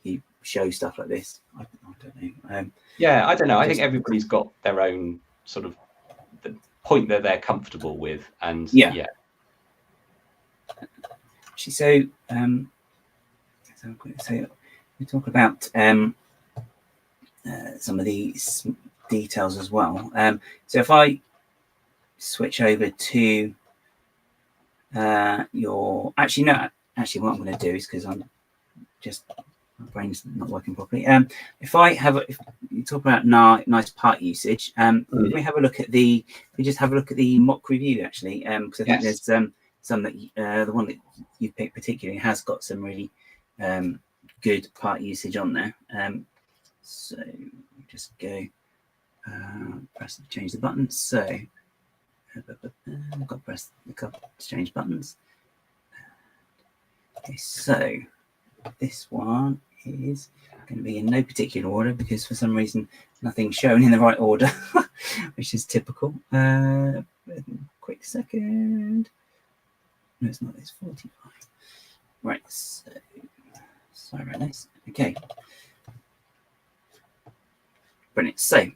you show stuff like this. I don't know. I don't know. I think everybody's got their own sort of the point that they're comfortable with, and So we talk about some of these details as well. So if I switch over to what I'm going to do is, because I'm just, my brain's not working properly. If you talk about nice part usage, we have a look at we just have a look at the mock review, actually, because I think there's some that the one that you picked particularly has got some really good part usage on there. So just go change the buttons. So I've got to press the couple to change buttons. Okay, so this one is going to be in no particular order, because for some reason nothing's shown in the right order, which is typical. Quick second. No, it's not. It's 45. Right. So, sorry about this. Okay. Brilliant. So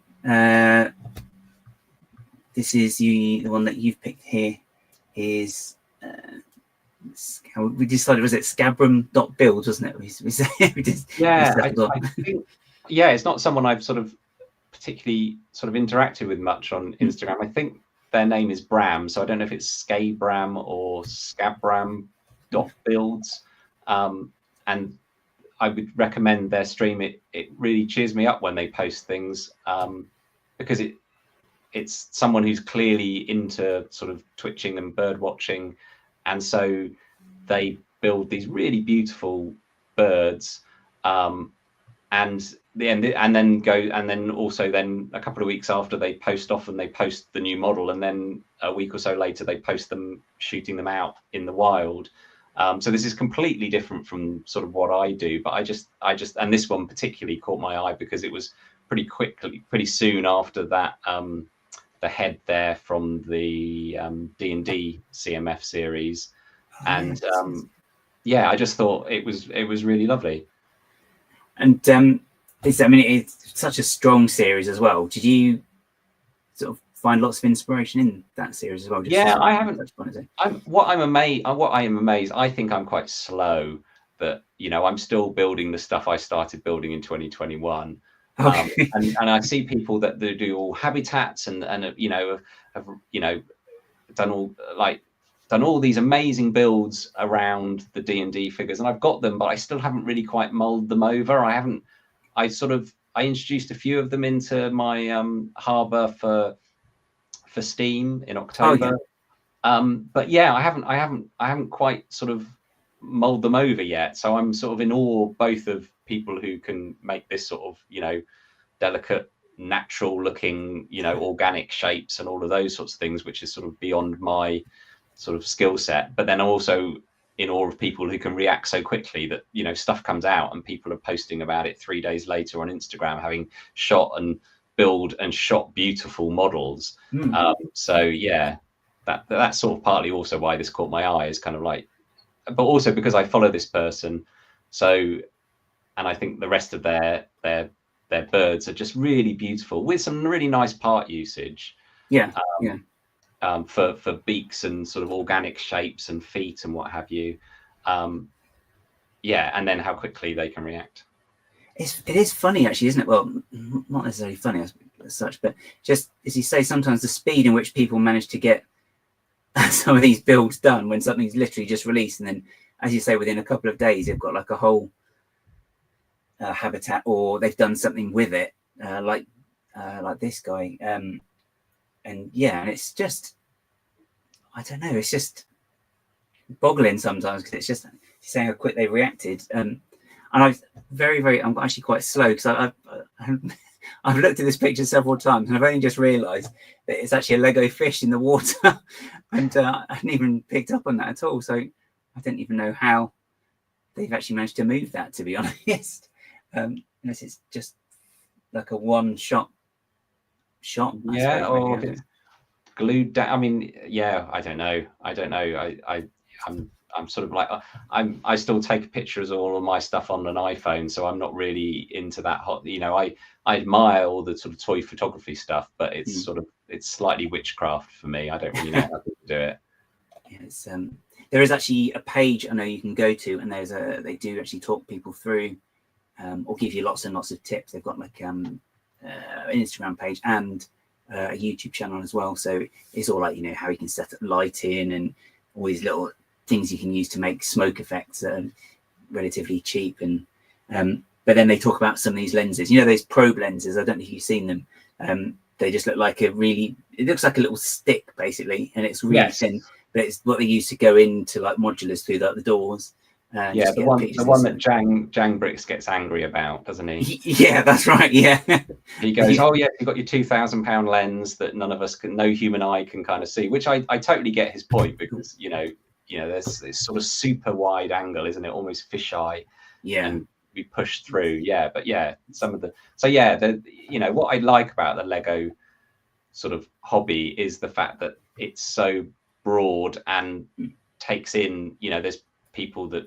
this is the one that you've picked here is we decided, was it scabram.build, wasn't it? We just, I think, it's not someone I've sort of particularly sort of interacted with much on Instagram. I think their name is Bram, so I don't know if it's Scabram or scabram.builds. And I would recommend their stream. It really cheers me up when they post things. because it's someone who's clearly into sort of twitching and bird watching, and so they build these really beautiful birds, and then also a couple of weeks after they post the new model, and then a week or so later they post them shooting them out in the wild. So this is completely different from sort of what I do, but I just and this one particularly caught my eye because it was pretty soon after that, the head there from the D&D CMF series, and yeah, I just thought it was really lovely. And it's such a strong series as well. Did you sort of find lots of inspiration in that series as well? I haven't. I am amazed. I think I'm quite slow, that I'm still building the stuff I started building in 2021. Okay. And I see people that do all habitats and have done all these amazing builds around the D&D figures, and I've got them, but I still haven't really quite molded them over. I introduced a few of them into my harbor for Steam in October. But yeah, I haven't quite sort of mold them over yet. So I'm sort of in awe both of people who can make this sort of delicate, natural looking organic shapes and all of those sorts of things, which is sort of beyond my sort of skill set, but then also in awe of people who can react so quickly that stuff comes out and people are posting about it 3 days later on Instagram, having shot and build and shot beautiful models. So yeah, that's sort of partly also why this caught my eye, is kind of like, but also because I follow this person, so, and I think the rest of their birds are just really beautiful with some really nice part usage. For beaks and sort of organic shapes and feet and what have you. And then how quickly they can react. It is funny, actually, isn't it? Well, not necessarily funny as such, but just as you say, sometimes the speed in which people manage to get some of these builds done when something's literally just released, and then, as you say, within a couple of days they've got like a whole habitat, or they've done something with it, like this guy. And it's just, I don't know, it's just boggling sometimes, because it's just saying how quick they reacted. And I'm actually quite slow, because I've looked at this picture several times, and I've only just realised that it's actually a Lego fish in the water, and I hadn't even picked up on that at all. So I don't even know how they've actually managed to move that, to be honest. Unless it's just like a one-shot. Or if it's glued down. I mean, I don't know. I'm sort of like, I still take pictures of all of my stuff on an iPhone, so I'm not really into that hot. I admire all the sort of toy photography stuff, but it's sort of, it's slightly witchcraft for me. I don't really know how to do it. It's there is actually a page I know you can go to, and they do actually talk people through, or give you lots and lots of tips. They've got like an Instagram page and a YouTube channel as well. So it's all like, how you can set up lighting and all these little things you can use to make smoke effects that are relatively cheap. And but then they talk about some of these lenses, those probe lenses. I don't know if you've seen them. They just look like it looks like a little stick basically, and it's really thin, but it's what they use to go into like modulars through the doors. The one that Jang Bricks gets angry about, doesn't he? Yeah, that's right. Yeah, he goes, "Oh yeah, you've got your £2,000 lens that no human eye can kind of see," which I totally get his point, because there's this sort of super wide angle, isn't it? Almost fisheye. Yeah, and we push through. Yeah, but what I like about the Lego sort of hobby is the fact that it's so broad and takes in. There's people that.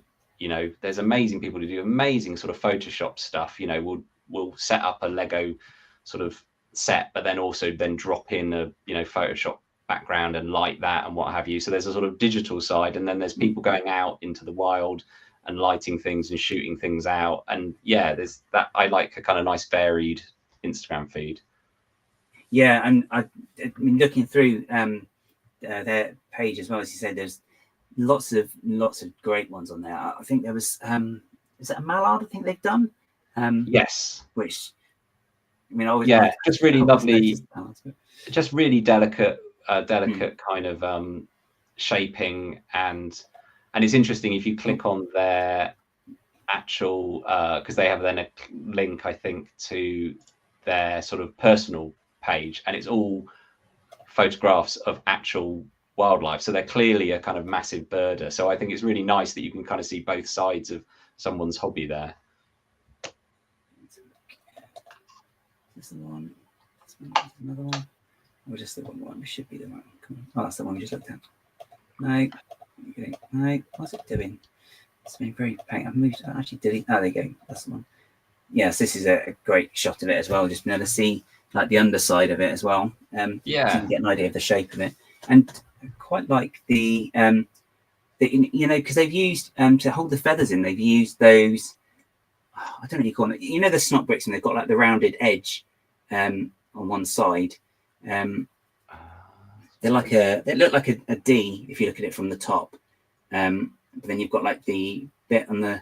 There's amazing people who do amazing sort of Photoshop stuff. We'll set up a Lego sort of set, but then also drop in a Photoshop background and light that and what have you. So there's a sort of digital side, and then there's people going out into the wild and lighting things and shooting things out. And there's that. I like a kind of nice varied Instagram feed. Yeah, and I've been looking through their page as well. As you said, there's lots of great ones on there. I think there was is it a mallard? I think they've done. Yes. Which I mean, I always Yeah, just really lovely, balance, but... just really delicate kind of shaping, and it's interesting if you click on their actual because they have then a link, I think, to their sort of personal page, and it's all photographs of actual wildlife, so they're clearly a kind of massive birder. So I think it's really nice that you can kind of see both sides of someone's hobby there. This is the one. Another one. Or just the one? It should be the one. Come on. Oh, that's the one we just looked at. No. Okay. No. What's it doing? It's been very pain. I've moved. I actually delete. Oh, there you go. That's the one. Yes, this is a great shot of it as well. Just being able to see like the underside of it as well. Yeah. So you can get an idea of the shape of it. And I quite like the you know, because they've used to hold the feathers in. They've used those. I don't know what you call them. You know, the snot bricks, and they've got like the rounded edge on one side. They're like they look like a D if you look at it from the top. But then you've got like the bit on the,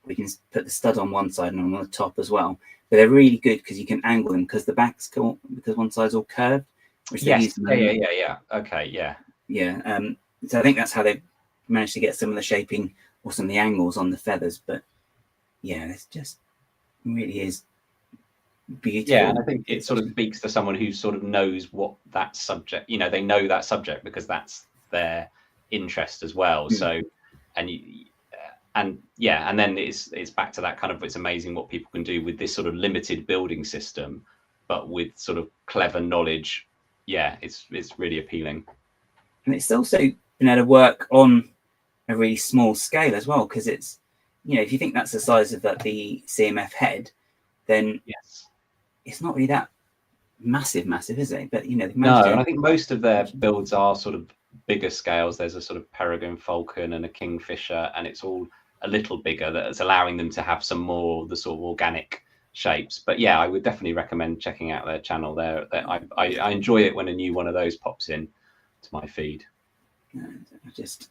we can put the stud on one side and on the top as well. But they're really good because you can angle them because the back's cool, because one side's all curved. Which yes. Yeah. Okay. Yeah. Yeah. So I think that's how they've managed to get some of the shaping or some of the angles on the feathers. But yeah, it's just really is beautiful. Yeah, and I think it sort of speaks to someone who sort of knows what that subject, you know, they know that subject because that's their interest as well. So, and yeah, and then it's back to that kind of, it's amazing what people can do with this sort of limited building system, but with sort of clever knowledge. Yeah, it's really appealing. And it's also been able to work on a really small scale as well, because it's, you know, if you think that's the size of the CMF head, then yes, it's not really that massive, is it? But you know, no, and I think most of their builds are sort of bigger scales. There's a sort of peregrine falcon and a kingfisher, and it's all a little bigger. That's allowing them to have some more of the sort of organic shapes. But yeah, I would definitely recommend checking out their channel there. I enjoy it when a new one of those pops in to my feed. It's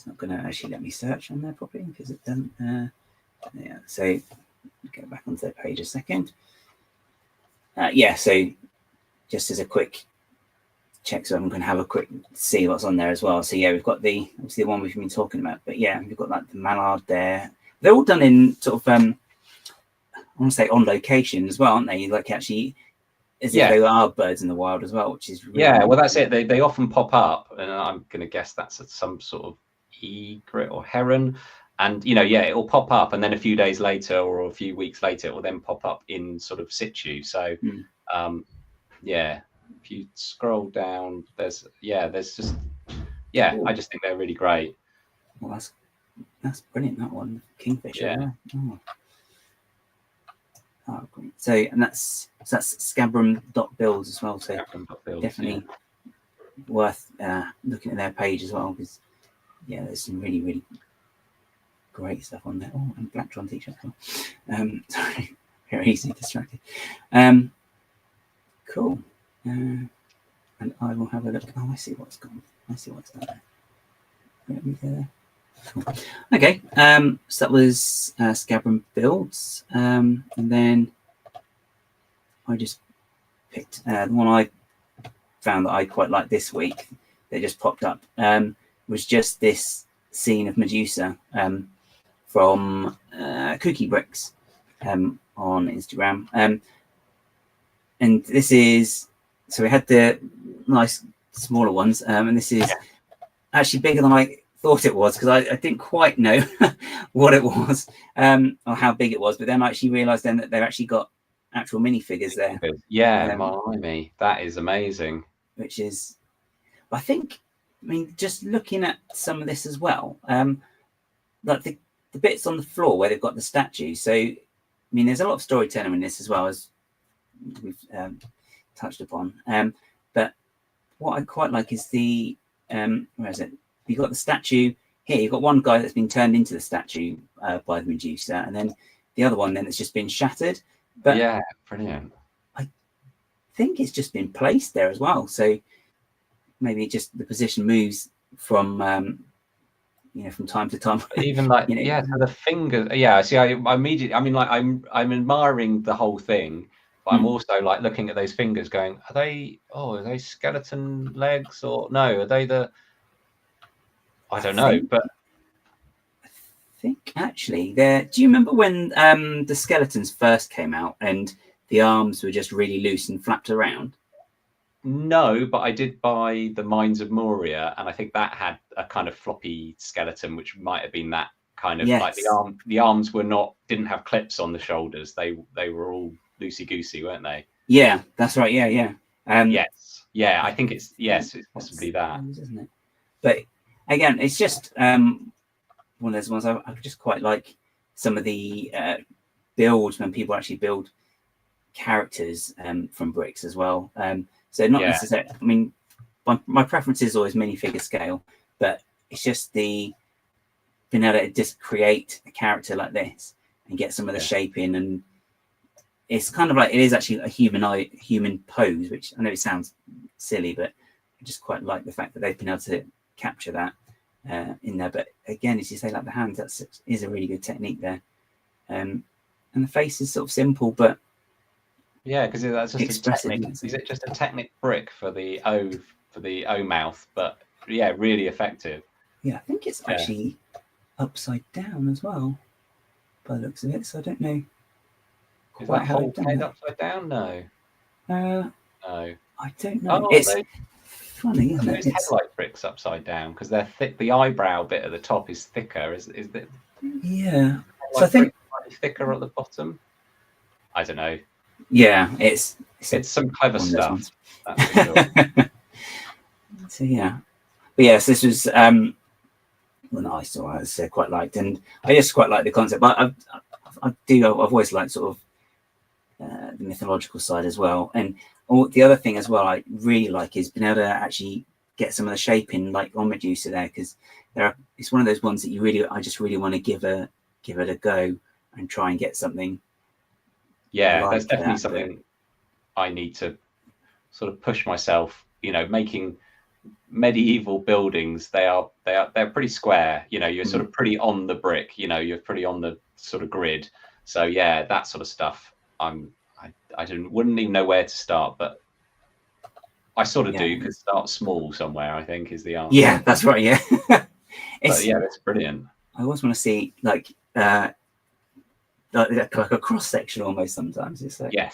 not going to actually let me search on there properly because it doesn't. Yeah, so go back onto their page a second. Yeah, so just as a quick check, so I'm going to have a quick see what's on there as well. So yeah, we've got obviously the one we've been talking about, but yeah, we've got like the mallard there. They're all done in sort of I want to say on location as well, aren't they? Like actually, as if they are birds in the wild as well, which is really well, that's it. They often pop up, and I'm going to guess that's some sort of egret or heron. And, you know, yeah, it will pop up, and then a few days later or a few weeks later, it will then pop up in sort of situ. So, yeah, if you scroll down, there's just, yeah, I just think they're really great. Well, that's brilliant, that one. Kingfisher. Yeah. Oh, great. So, and that's Scabram.builds as well. So, definitely worth looking at their page as well, because, yeah, there's some really, really great stuff on there. Oh, and Blacktron t-shirt. Sorry, very easily distracted. Cool. And I will have a look. Oh, I see what's gone. I see what's done there. Cool. Okay. So that was Scabram builds, and then I just picked the one I found that I quite liked this week. That just popped up. Was just this scene of Medusa from Cookie Bricks on Instagram. And this is, so we had the nice smaller ones, and this is actually bigger than I thought it was, because I didn't quite know what it was or how big it was, but then I actually realized then that they've actually got actual minifigures there. Yeah, blimey, that is amazing. Which is, I mean, just looking at some of this as well, like the bits on the floor where they've got the statues. So, I mean, there's a lot of storytelling in this as well, as we've touched upon. But what I quite like is the, where is it? You've got the statue here. You've got one guy that's been turned into the statue by the Medusa, and then the other one then that's just been shattered. But yeah, brilliant. I think it's just been placed there as well. So maybe just the position moves from from time to time. Even like, You know, yeah, so the fingers. Yeah, see, I immediately, I mean, like, I'm admiring the whole thing, but I'm also like looking at those fingers, going, are they skeleton legs, or no? Are they the? I don't know, but I think actually, there. Do you remember when the skeletons first came out and the arms were just really loose and flapped around? no, but I did buy the Mines of Moria, and I think that had a kind of floppy skeleton, which might have been that kind of like Yes. the arms didn't have clips on the shoulders. They were all loosey goosey, weren't they? Yeah, that's right. Yeah. Yes. Yeah, I think it's it's possibly that. Isn't it? But again, it's just one of those ones I just quite like some of the builds when people actually build characters from bricks as well. So not necessarily, I mean, my preference is always minifigure scale, but it's just the being able to just create a character like this and get some of the shape in, and it's kind of like it is actually a human pose, which I know it sounds silly, but I just quite like the fact that they've been able to capture that in there. But again, as you say, like the hands, is a really good technique there, and the face is sort of simple, but yeah, because that's just a technique. Is it just a technic brick for the O mouth? But yeah, really effective. Yeah, I think it's actually upside down as well, by the looks of it. So I don't know. Is that whole head upside down? No. No. I don't know. Oh, it's funny, isn't it? Those headlight bricks upside down because they're thick. The eyebrow bit at the top is thicker. Is that? Yeah. So I think thicker at the bottom. I don't know. Yeah, it's some clever stuff. That's for sure. So yeah, but yes, this was well, nice. So I quite liked, and I just quite like the concept. But I've always liked sort of the mythological side as well. And the other thing as well I really like is being able to actually get some of the shape in, like on Medusa there, because it's one of those ones that I just really want to give it a go and try and get something. Yeah, like that's definitely something I need to sort of push myself. Making medieval buildings, they're pretty square. You're sort of pretty on the brick. You're pretty on the sort of grid. So yeah, that sort of stuff. I wouldn't even know where to start, but I sort of do, because start small somewhere, I think, is the answer. Yeah, that's right. Yeah, it's brilliant. I always want to see like a cross section almost. Sometimes it's like yeah.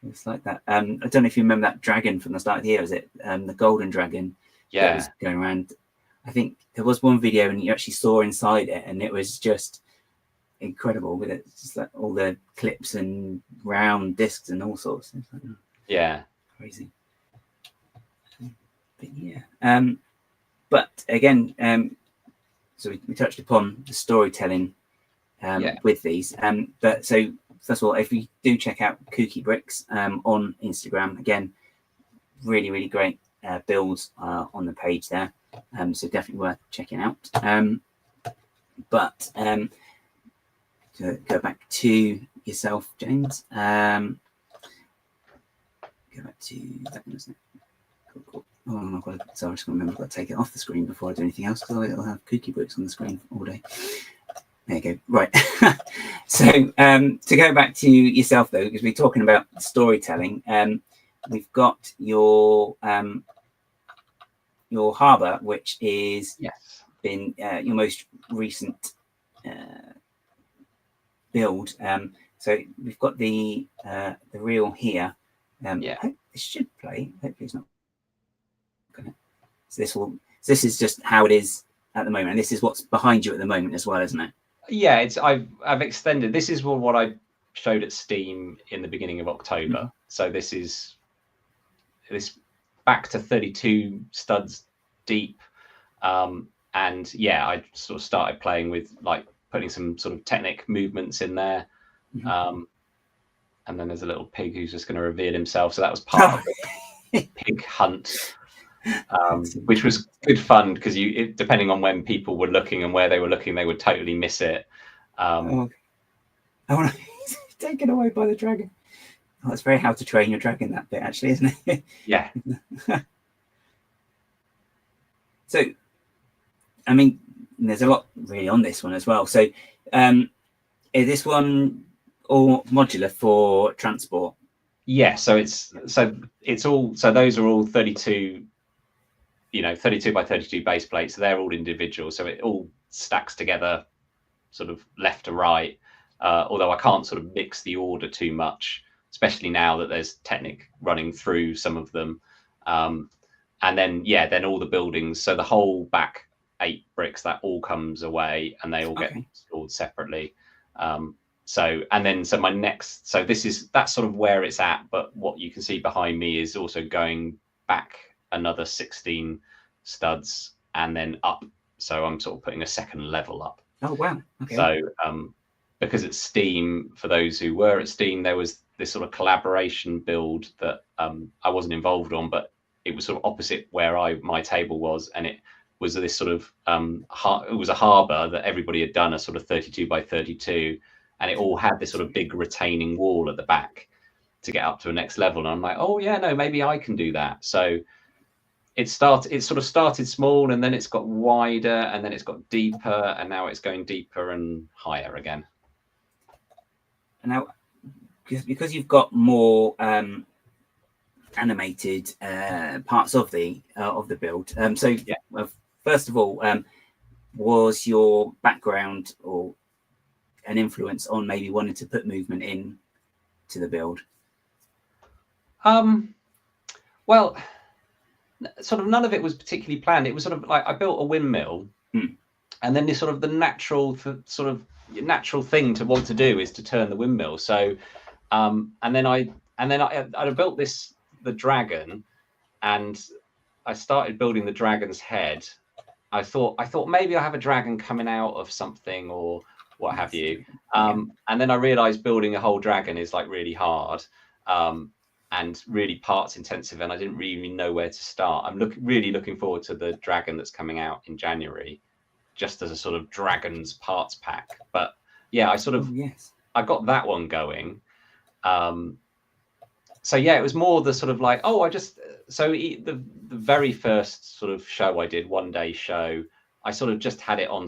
It's like that. I don't know if you remember that dragon from the start of the year. Was it the golden dragon? Yeah, that was going around. I think there was one video and you actually saw inside it, and it was just incredible with it. Just like all the clips and round discs and all sorts. Like, yeah, crazy. But yeah, but again, so we touched upon the storytelling with these. But so first of all, if you do check out Kooky Bricks on Instagram, again, really, really great builds on the page there. So definitely worth checking out. But to go back to yourself, James. Go back to that one, isn't it? Cool. Oh my god! So I just remember I've got to take it off the screen before I do anything else, because I'll have Kooky Bricks on the screen all day. There you go. Right. So to go back to yourself though, because we're talking about storytelling, we've got your harbour, which is been your most recent build. So we've got the reel here. This should play. Hopefully it's not gonna. So this is just how it is at the moment, and this is what's behind you at the moment as well, isn't it? Yeah, I've extended. This is what I showed at Steam in the beginning of October. So this is back to 32 studs deep, and yeah, I sort of started playing with like putting some sort of Technic movements in there, and then there's a little pig who's just going to reveal himself. So that was part of the pig hunt. Which was good fun, because depending on when people were looking and where they were looking, they would totally miss it. I want to taken away by the dragon. Oh, it's very How to Train Your Dragon, that bit, actually, isn't it? Yeah. So I mean, there's a lot really on this one as well. So is this one all modular for transport? Yeah, so it's all, so those are all 32, 32 by 32 base plates. So they're all individual. So it all stacks together sort of left to right. Although I can't sort of mix the order too much, especially now that there's Technic running through some of them. And then, then all the buildings. So the whole back 8 bricks, that all comes away and they all get stored separately. So my next, so that's sort of where it's at. But what you can see behind me is also going back another 16 studs and then up. So I'm sort of putting a second level up. Oh, wow. Okay. So because at Steam, for those who were at Steam, there was this sort of collaboration build that I wasn't involved on, but it was sort of opposite where my table was. And it was this sort of, it was a harbour that everybody had done a sort of 32 by 32. And it all had this sort of big retaining wall at the back to get up to the next level. And I'm like, oh yeah, no, maybe I can do that. So it sort of started small, and then it's got wider, and then it's got deeper, and now it's going deeper and higher again. And now, because you've got more animated parts of the build. First of all, was your background or an influence on maybe wanting to put movement in to the build? Well, sort of none of it was particularly planned. It was sort of like I built a windmill, and then this sort of the natural thing to want to do is to turn the windmill. So, and then I built the dragon, and I started building the dragon's head. I thought maybe I have a dragon coming out of something or what have you. And then I realized building a whole dragon is like really hard and really parts intensive, and I didn't really know where to start. I'm really looking forward to the dragon that's coming out in January, just as a sort of dragon's parts pack. But yeah, I got that one going. So yeah, it was more the sort of like, the very first sort of show I did, one day show, I sort of just had it on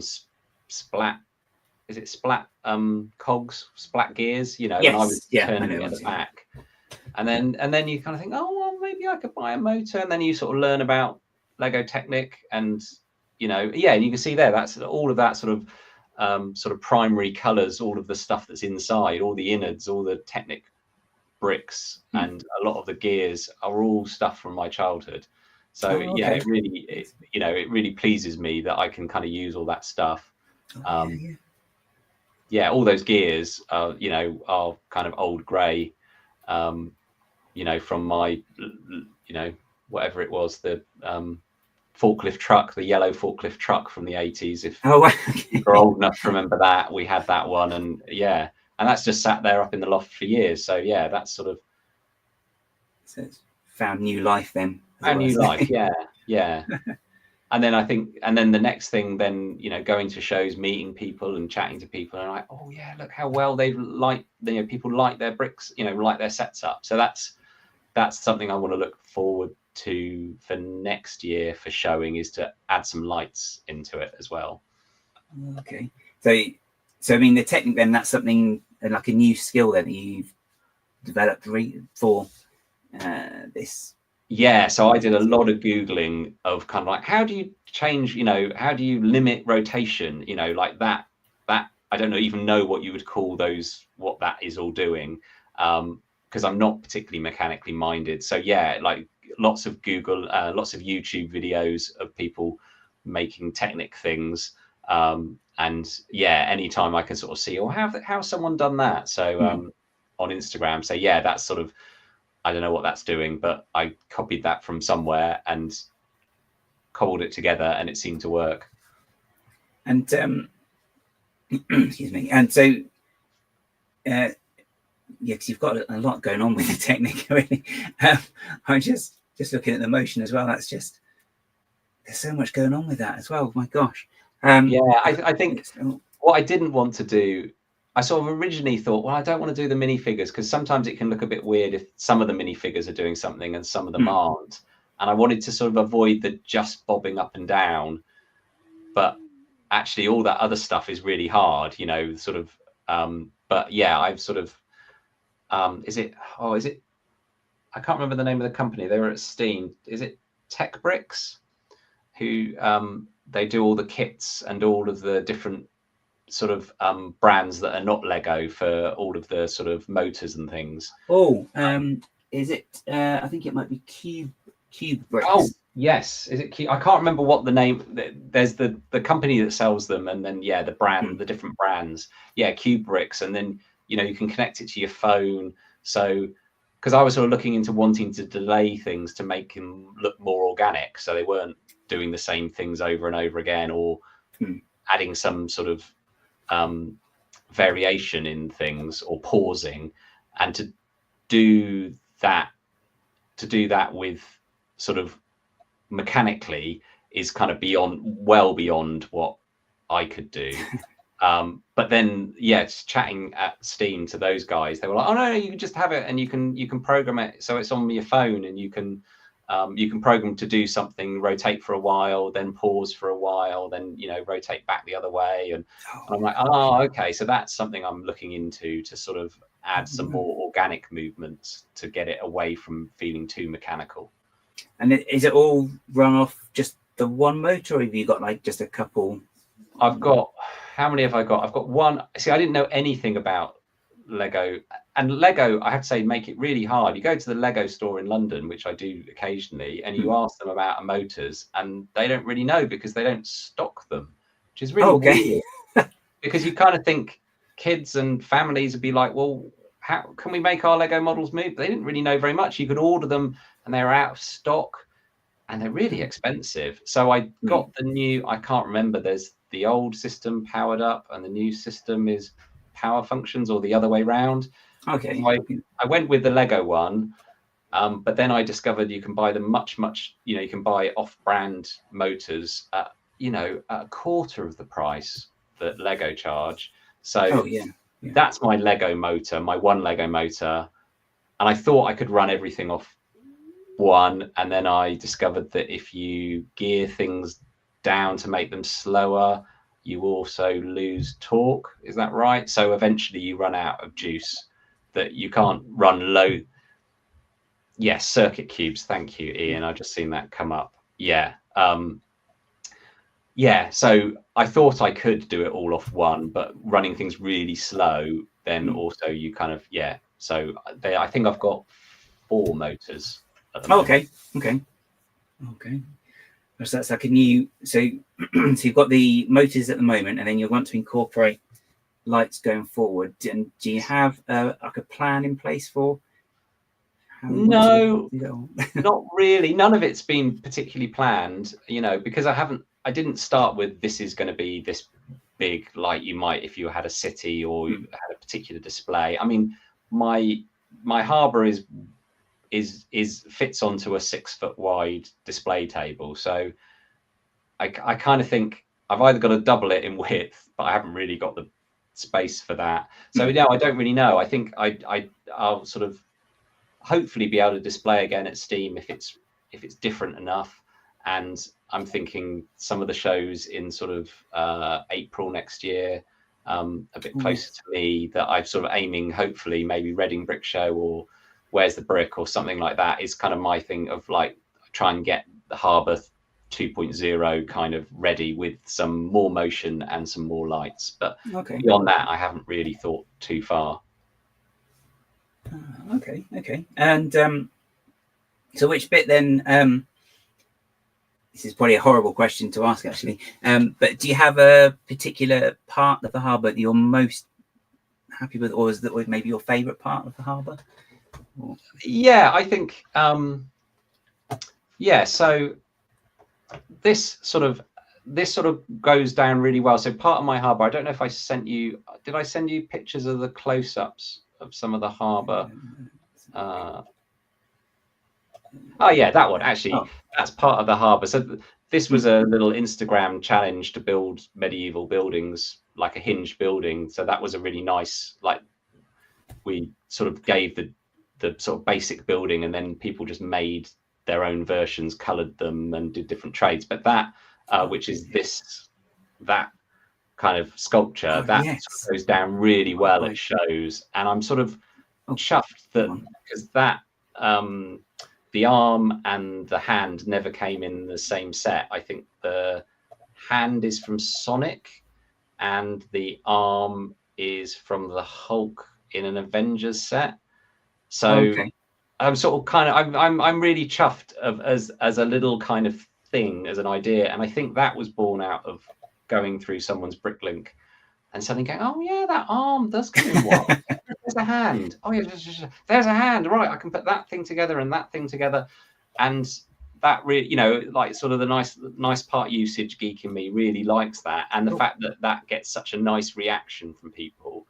splat. Is it splat cogs, splat gears, and I was turning it at the back. And then you kind of think, oh, well, maybe I could buy a motor. And then you sort of learn about Lego Technic, and, and you can see there, that's all of that sort of primary colors, all of the stuff that's inside, all the innards, all the Technic bricks, and a lot of the gears are all stuff from my childhood. So it really pleases me that I can kind of use all that stuff. All those gears are kind of old grey, from my, whatever it was, the forklift truck, the yellow forklift truck from the 80s. If you're old enough to remember that, we had that one, and that's just sat there up in the loft for years. So that's sort of. So it's found new life then. Found new life, yeah. And then the next thing, going to shows, meeting people and chatting to people, and like, oh yeah, look how well they've people like their bricks, like their sets up. So that's something I want to look forward to for next year for showing, is to add some lights into it as well. Okay. So I mean, the Technic then, that's something like a new skill then that you've developed for this. Yeah, so I did a lot of Googling of kind of like, how do you change, how do you limit rotation, like that I don't even know what you would call what that is all doing, because I'm not particularly mechanically minded. So like lots of Google, lots of YouTube videos of people making Technic things. And anytime I can sort of see, how's someone done that? So on Instagram. So that's sort of, I don't know what that's doing, but I copied that from somewhere and cobbled it together, and it seemed to work. And excuse me. And so, because you've got a lot going on with the Technic. Really, I'm just looking at the motion as well. That's just, there's so much going on with that as well. My gosh. I think what I didn't want to do, I sort of originally thought, well, I don't want to do the minifigures, because sometimes it can look a bit weird if some of the minifigures are doing something and some of them aren't. And I wanted to sort of avoid the just bobbing up and down. but actually all that other stuff is really hard, you know, sort of. But yeah, I've sort of, is it I can't remember the name of the company. They were at Steam. Is it Tech Bricks, who they do all the kits and all of the different sort of brands that are not Lego for all of the sort of motors and things. Oh, is it? I think it might be Cube Bricks. Oh, yes. Is it Cube? I can't remember what the name. There's the company that sells them, and then the brand, the different brands. Yeah, Cube Bricks, and then you know you can connect it to your phone. So, because I was sort of looking into wanting to delay things to make them look more organic, so they weren't doing the same things over and over again, or adding some sort of variation in things, or pausing, and to do that with sort of mechanically is kind of well beyond what I could do. But then chatting at Steam to those guys, they were like, oh no, you can just have it and you can program it so it's on your phone, and you can program to do something, rotate for a while, then pause for a while, then rotate back the other way, and I'm like, oh okay, so that's something I'm looking into, to sort of add some more organic movements to get it away from feeling too mechanical. And is it all run off just the one motor, or have you got like just a couple? I've got, how many have I got? I've got one. See, I didn't know anything about Lego, and Lego, I have to say, make it really hard. You go to the Lego store in London, which I do occasionally, and you ask them about motors, and they don't really know because they don't stock them, which is really weird. Because you kind of think kids and families would be like, well, how can we make our Lego models move? They didn't really know very much. You could order them and they're out of stock and they're really expensive. So I got the new, I can't remember, there's the old system powered up and the new system is power functions, or the other way around. Okay. So I went with the Lego one, but then I discovered you can buy them much, you can buy off-brand motors at, a quarter of the price that Lego charge. So that's my Lego motor, my one Lego motor. And I thought I could run everything off one. And then I discovered that if you gear things down to make them slower, you also lose torque. Is that right? So eventually you run out of juice, that you can't run low. Yes, circuit cubes. Thank you, Ian. I've just seen that come up. Yeah. So I thought I could do it all off one, but running things really slow, then also you kind of, So I think I've got 4 motors at the moment. Okay. So that's like a new, so you've got the motors at the moment, and then you want to incorporate lights going forward. And do you have like a plan in place for? No, not really. None of it's been particularly planned, because I didn't start with, this is going to be this big light you might if you had a city or you had a particular display. I mean, my harbour fits onto a 6-foot wide display table, so I kind of think I've either got to double it in width, but I haven't really got the space for that. So no, I don't really know. I think I'll sort of hopefully be able to display again at Steam if it's different enough. And I'm thinking some of the shows in sort of April next year, a bit closer to me, that I'm sort of aiming, hopefully maybe Reading Brick Show or Where's the Brick or something like that, is kind of my thing of like try and get the Harbour 2.0 kind of ready with some more motion and some more lights. But beyond that, I haven't really thought too far. Okay. And so which bit then, this is probably a horrible question to ask actually, but do you have a particular part of the harbour that you're most happy with, or is that maybe your favourite part of the harbour? Yeah, I think so this sort of goes down really well. So part of my harbour, I don't know if I sent you, did I send you pictures of the close-ups of some of the harbour? Oh yeah, that one actually. That's part of the harbour. So this was a little Instagram challenge to build medieval buildings, like a hinged building. So that was a really nice, like, we sort of gave the sort of basic building, and then people just made their own versions, coloured them, and did different trades. But that, which is this that kind of sculpture, that yes. sort of goes down really well at shows, and I'm sort of chuffed that, because that the arm and the hand never came in the same set. I think the hand is from Sonic and the arm is from the Hulk in an Avengers set. So I'm sort of kind of I'm really chuffed as a little kind of thing, as an idea, and I think that was born out of going through someone's Bricklink and suddenly going, oh yeah, that arm does come in one. There's a hand. Oh yeah, there's a hand. Right, I can put that thing together and that thing together, and that really, you know, like sort of the nice part usage geek in me really likes that, and the fact that that gets such a nice reaction from people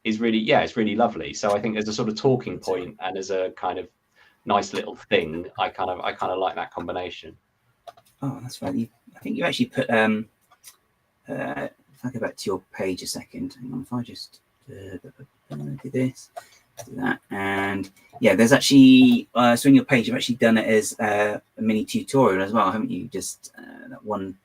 is really, yeah, it's really lovely. So I think as a sort of talking point and as a kind of nice little thing, I kind of like that combination. Oh, that's right. I think you actually put if I go back to your page a second, hang on, if I just do this, do that, and yeah, there's actually so in your page you've actually done it as a mini tutorial as well, haven't you? Just that one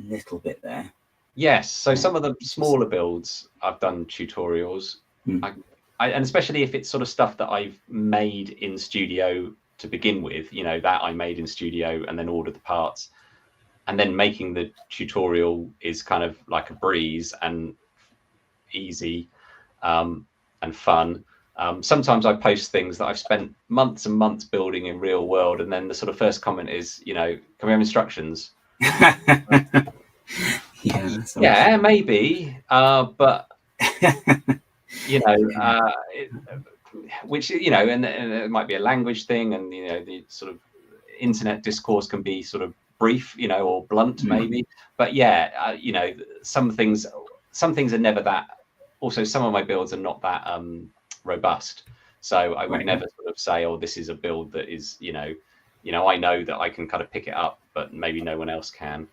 little bit there. Yes, so some of the smaller builds I've done tutorials, and especially if it's sort of stuff that I've made in studio to begin with, you know, that I made in studio and then ordered the parts, and then making the tutorial is kind of like a breeze and easy and fun. Sometimes I post things that I've spent months and months building in real world, and then the sort of first comment is, you know, can we have instructions? Yeah, maybe, but you know, which, you know, and it might be a language thing, and you know, the sort of internet discourse can be sort of brief, you know, or blunt maybe, but yeah, you know, some things are never that. Also, some of my builds are not that robust, so I would never sort of say, oh, this is a build that is, you know, I know that I can kind of pick it up, but maybe no one else can.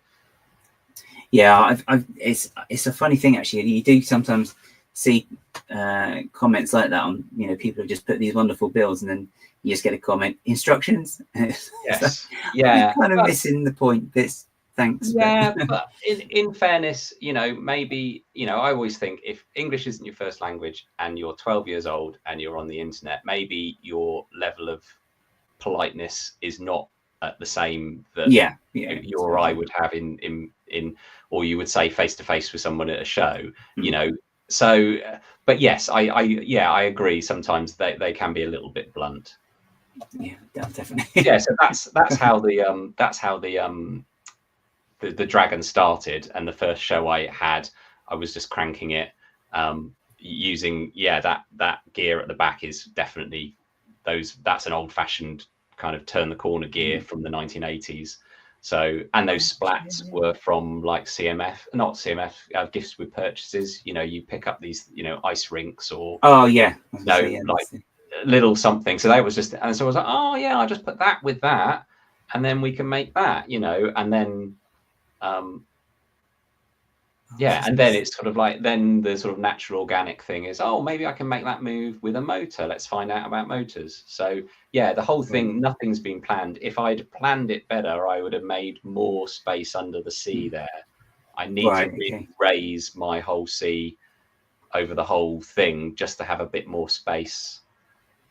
Yeah, it's a funny thing actually. You do sometimes see comments like that on, you know, people have just put these wonderful builds, and then you just get a comment, instructions. Yes, yeah, kind of missing the point. Thanks. Yeah, but in fairness, you know, maybe, you know, I always think if English isn't your first language and you're 12 years old and you're on the internet, maybe your level of politeness is not at the same that you or I would have in or you would say face to face with someone at a show, you know. So, but yes, I agree. Sometimes they can be a little bit blunt. Yeah, definitely. Yeah, so that's how the dragon started, and the first show I had, I was just cranking it using that gear at the back is definitely that's an old-fashioned kind of turn the corner gear from the 1980s. So, and those splats were from like not CMF, gifts with purchases. You know, you pick up these, you know, ice rinks or like little something. So that was just, and so I was like, oh yeah, I'll just put that with that, and then we can make that, you know, and then and then it's sort of like, then the sort of natural organic thing is, oh, maybe I can make that move with a motor. Let's find out about motors. So yeah, the whole thing, nothing's been planned. If I'd planned it better, I would have made more space under the sea there. I need to really raise my whole sea over the whole thing just to have a bit more space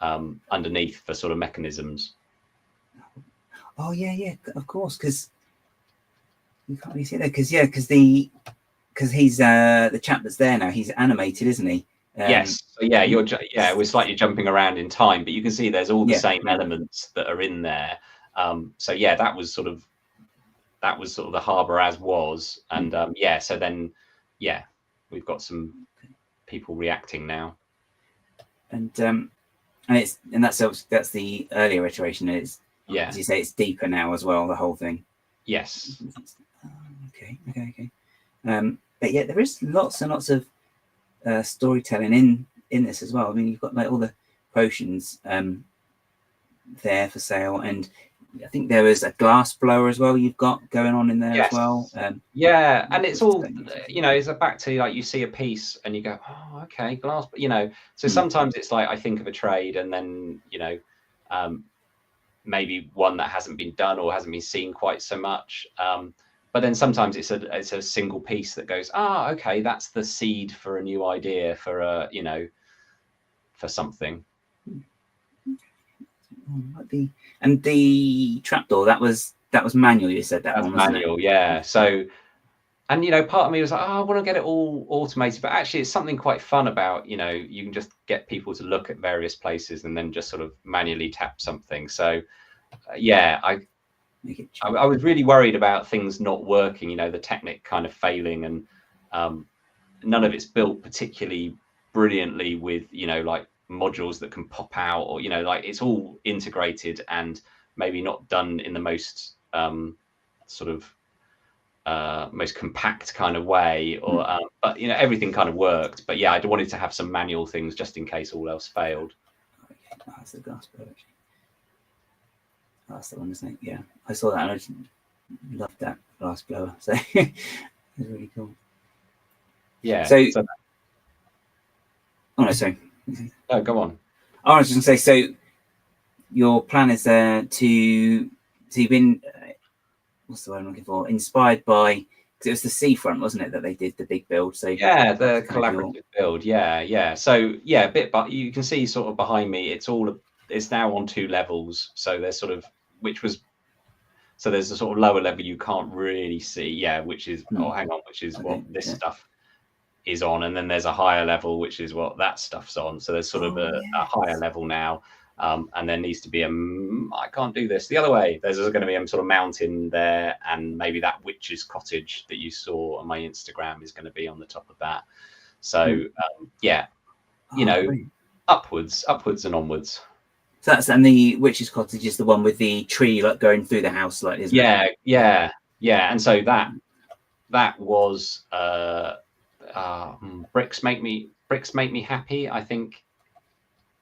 underneath for sort of mechanisms. Oh yeah, of course, because you can't really see that, because he's the chap that's there now. He's animated, isn't he? Yes. So yeah, we're slightly jumping around in time, but you can see there's all the same elements that are in there. So yeah, that was sort of the harbour as was, and so then we've got some people reacting now, and that's the earlier iteration. Is as you say, it's deeper now as well. The whole thing. Yes. Okay. But yeah, there is lots and lots of storytelling in this as well. I mean, you've got like all the potions there for sale, and I think there is a glass blower as well you've got going on in there as well. And it's all, you know, it's back to like, you see a piece and you go, oh, okay, glass, you know. So sometimes it's like, I think of a trade and then, you know, maybe one that hasn't been done or hasn't been seen quite so much. but then sometimes it's a single piece that goes, okay, that's the seed for a new idea for a, you know, for something. And the trapdoor, that was manual, you said? That That's one, wasn't manual, it? yeah. So, and you know, part of me was like, oh, I want to get it all automated, but actually it's something quite fun about, you know, you can just get people to look at various places and then just sort of manually tap something. So yeah, I was really worried about things not working, you know, the Technic kind of failing, and none of it's built particularly brilliantly with, you know, like modules that can pop out, or, you know, like it's all integrated and maybe not done in the most sort of most compact kind of way, or but you know, everything kind of worked. But yeah, I wanted to have some manual things just in case all else failed. Okay, that's the glass blower. That's the one, isn't it? Yeah, I saw that and I just loved that glass blower. So it's really cool. Yeah. So oh no, sorry. No, go on. Oh, I was just gonna say, so your plan is to so you've been what's the word I'm looking for? Inspired by, because it was the seafront, wasn't it, that they did the big build? So yeah, the collaborative build. Yeah. So yeah, a bit, but you can see sort of behind me, it's now on 2 levels. So there's sort of, so there's a sort of lower level you can't really see, yeah, which is which is what this stuff is on, and then there's a higher level which is what that stuff's on. So there's sort of a higher level now. And there needs to be I can't do this the other way. There's going to be a sort of mountain there, and maybe that witch's cottage that you saw on my Instagram is going to be on the top of that. So yeah, you know, brilliant. upwards and onwards. So that's, and the witch's cottage is the one with the tree like going through the house, like, isn't it? Yeah. And so that was bricks make me happy, I think.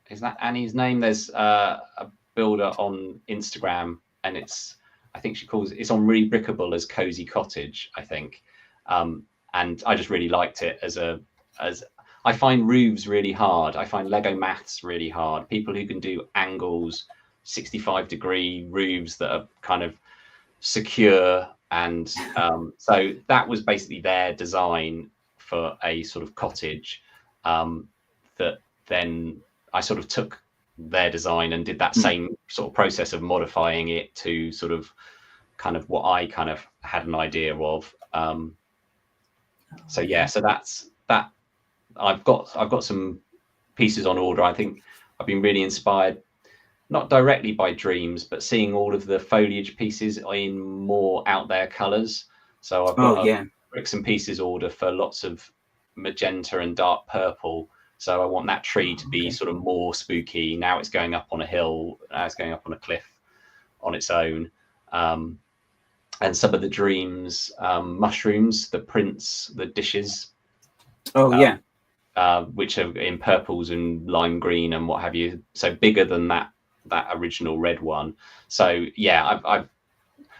Is that Annie's name? There's a builder on Instagram, and I think she calls it's on Rebrickable as Cozy Cottage, I think. And I just really liked it as I find roofs really hard. I find Lego maths really hard. People who can do angles, 65-degree roofs that are kind of secure. And so that was basically their design for a sort of cottage that then I sort of took their design and did that same sort of process of modifying it to sort of kind of what I kind of had an idea of. So yeah, so that's that. I've got some pieces on order. I think I've been really inspired, not directly by Dreams, but seeing all of the foliage pieces in more out there colors. So I've got a bricks and pieces order for lots of magenta and dark purple. So I want that tree to be sort of more spooky. Now it's going up on a hill. Now it's going up on a cliff on its own. And some of the Dreams mushrooms, the prints, the dishes. Which are in purples and lime green and what have you. So bigger than that original red one. So yeah,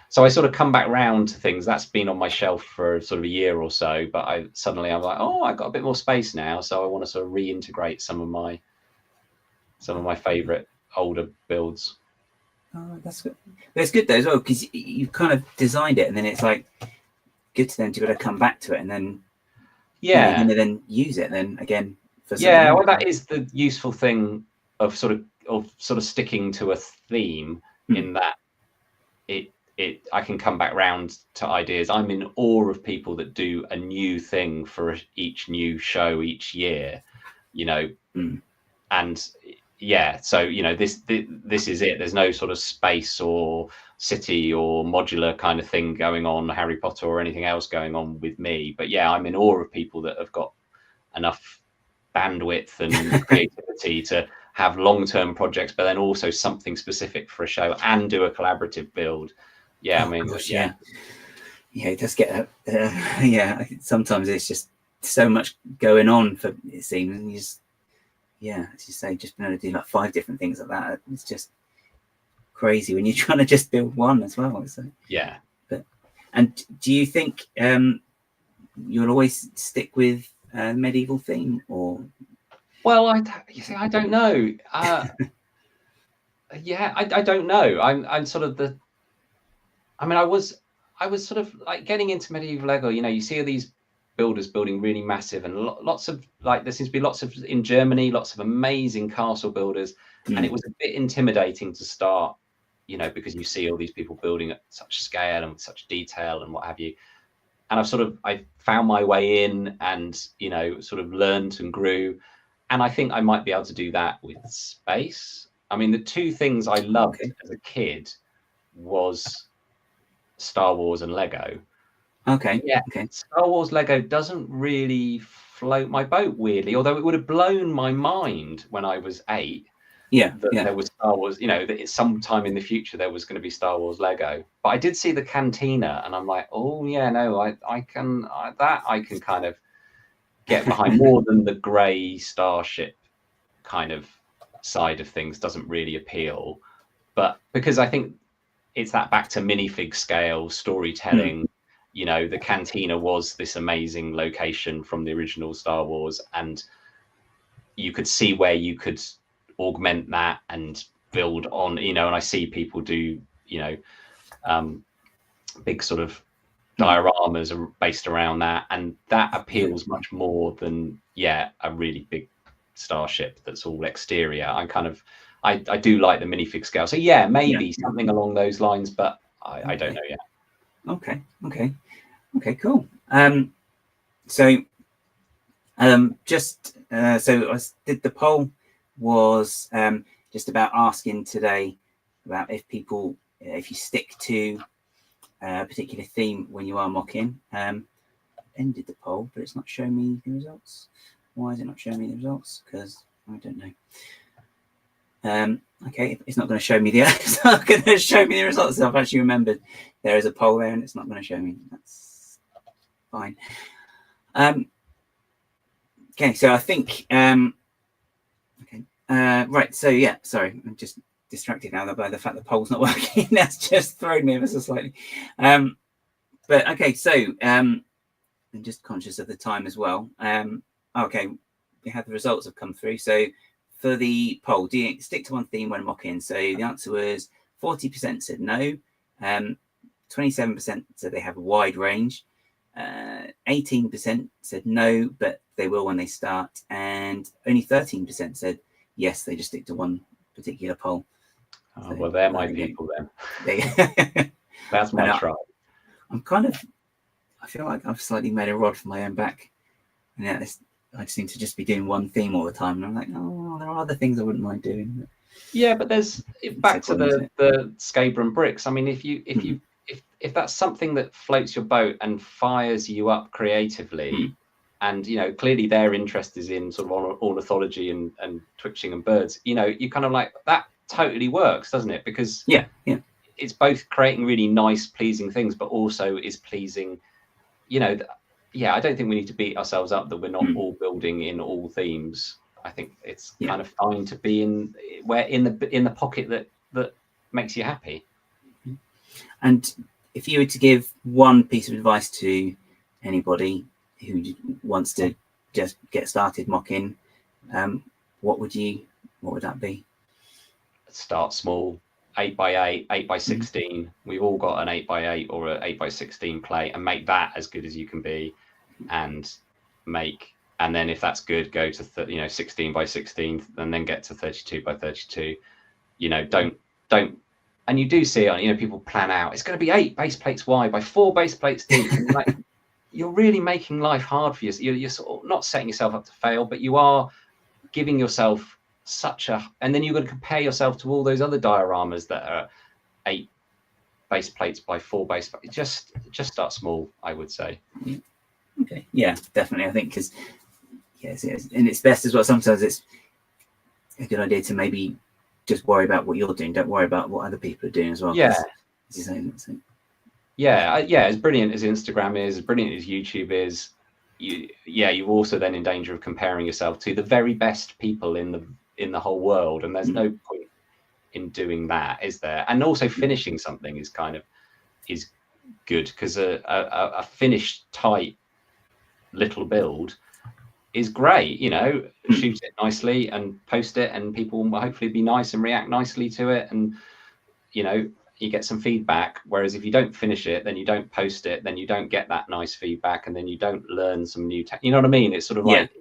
so I sort of come back round to things. That's been on my shelf for sort of a year or so, but I'm like, oh, I've got a bit more space now, so I want to sort of reintegrate some of my favorite older builds. Oh, that's good. But it's good though as well, because you've kind of designed it, and then it's like good to then to be able to come back to it, and then you're going to then use it then again for something else. Well, that is the useful thing of sort of sticking to a theme, in that I can come back round to ideas. I'm in awe of people that do a new thing for each new show each year, you know. And yeah, so you know, this is it. There's no sort of space or city or modular kind of thing going on, Harry Potter or anything else going on with me. But yeah, I'm in awe of people that have got enough bandwidth and creativity to have long-term projects, but then also something specific for a show and do a collaborative build. Yeah, I mean, yeah, it does get sometimes it's just so much going on, for it seems, and you just, as you say, just being able to do like 5 different things like that, it's just crazy when you're trying to just build one as well. So and do you think you'll always stick with medieval theme, or? Well, I don't know. I don't know. I'm sort of I mean, I was I was sort of like getting into medieval Lego. You know, you see all these builders building really massive, and lots of like there seems to be lots of in Germany, lots of amazing castle builders, and it was a bit intimidating to start. You know, because you see all these people building at such scale and with such detail and what have you. And I found my way in, and you know, sort of learned and grew. And I think I might be able to do that with space. I mean, the two things I loved as a kid was Star Wars and Lego. Okay. Yeah. Okay. Star Wars Lego doesn't really float my boat, weirdly, although it would have blown my mind when I was 8. There was Star Wars, you know, that sometime in the future there was going to be Star Wars Lego. But I did see the cantina, and I'm like, oh yeah, no, I can kind of get behind more than the grey starship kind of side of things doesn't really appeal. But because I think it's that back to minifig scale storytelling. You know, the cantina was this amazing location from the original Star Wars, and you could see where you could augment that and build on, you know, and I see people do, you know, big sort of dioramas are based around that, and that appeals much more than a really big starship that's all exterior. I do like the minifig scale, so maybe something along those lines, but I don't know yet. Okay, cool. So the poll was just about asking today about if you stick to a particular theme when you are mocking. Ended the poll, but it's not showing me the results. Why is it not showing me the results? Because I don't know. Okay, it's not going to show me it's not going to show me the results. I've actually remembered there is a poll there, and it's not going to show me. That's fine. Okay, so I think right. So sorry, I'm just distracted now by the fact the poll's not working. That's just thrown me ever so slightly. But okay, so I'm just conscious of the time as well. Okay, we have the results have come through. So for the poll, do you stick to one theme when mocking? So the answer was 40% said no, 27% said they have a wide range, 18% said no, but they will when they start, and only 13% said yes, they just stick to one particular poll. Oh, so, well, they're my people then. That's my tribe. I feel like I've slightly made a rod for my own back. Yeah, I seem to just be doing one theme all the time, and I'm like, oh, there are other things I wouldn't mind doing. Yeah, but there's back to the Scabram bricks. I mean, if that's something that floats your boat and fires you up creatively, and you know, clearly their interest is in sort of ornithology and twitching and birds, you know, you kind of like that totally works, doesn't it? Because it's both creating really nice, pleasing things, but also is pleasing, you know. I don't think we need to beat ourselves up that we're not all building in all themes. I think it's kind of fine to be in the pocket that makes you happy. And if you were to give one piece of advice to anybody who wants to just get started mocking, what would that be? Start small. 8x8, 8x16. We've all got an 8x8 or an 8x16 plate, and make that as good as you can be, and then if that's good, go to 16x16, and then get to 32x32. You know, don't. And you do see it on, you know, people plan out, it's going to be 8 base plates wide by 4 base plates deep. And like, you're really making life hard for you. You're sort of not setting yourself up to fail, but you are giving yourself and then you're going to compare yourself to all those other dioramas that are 8 base plates by 4 base plates. Just start small, I would say. Okay, yeah, definitely. I think because and it's best as well. Sometimes it's a good idea to maybe just worry about what you're doing. Don't worry about what other people are doing as well. Yeah. As brilliant as Instagram is, as brilliant as YouTube is, you're also then in danger of comparing yourself to the very best people in the whole world, and there's no point in doing that, is there? And also finishing something is good, because a finished tight little build is great, you know. Shoot it nicely and post it, and people will hopefully be nice and react nicely to it, and you know, you get some feedback. Whereas if you don't finish it, then you don't post it, then you don't get that nice feedback, and then you don't learn some new you know what I mean? It's sort of like,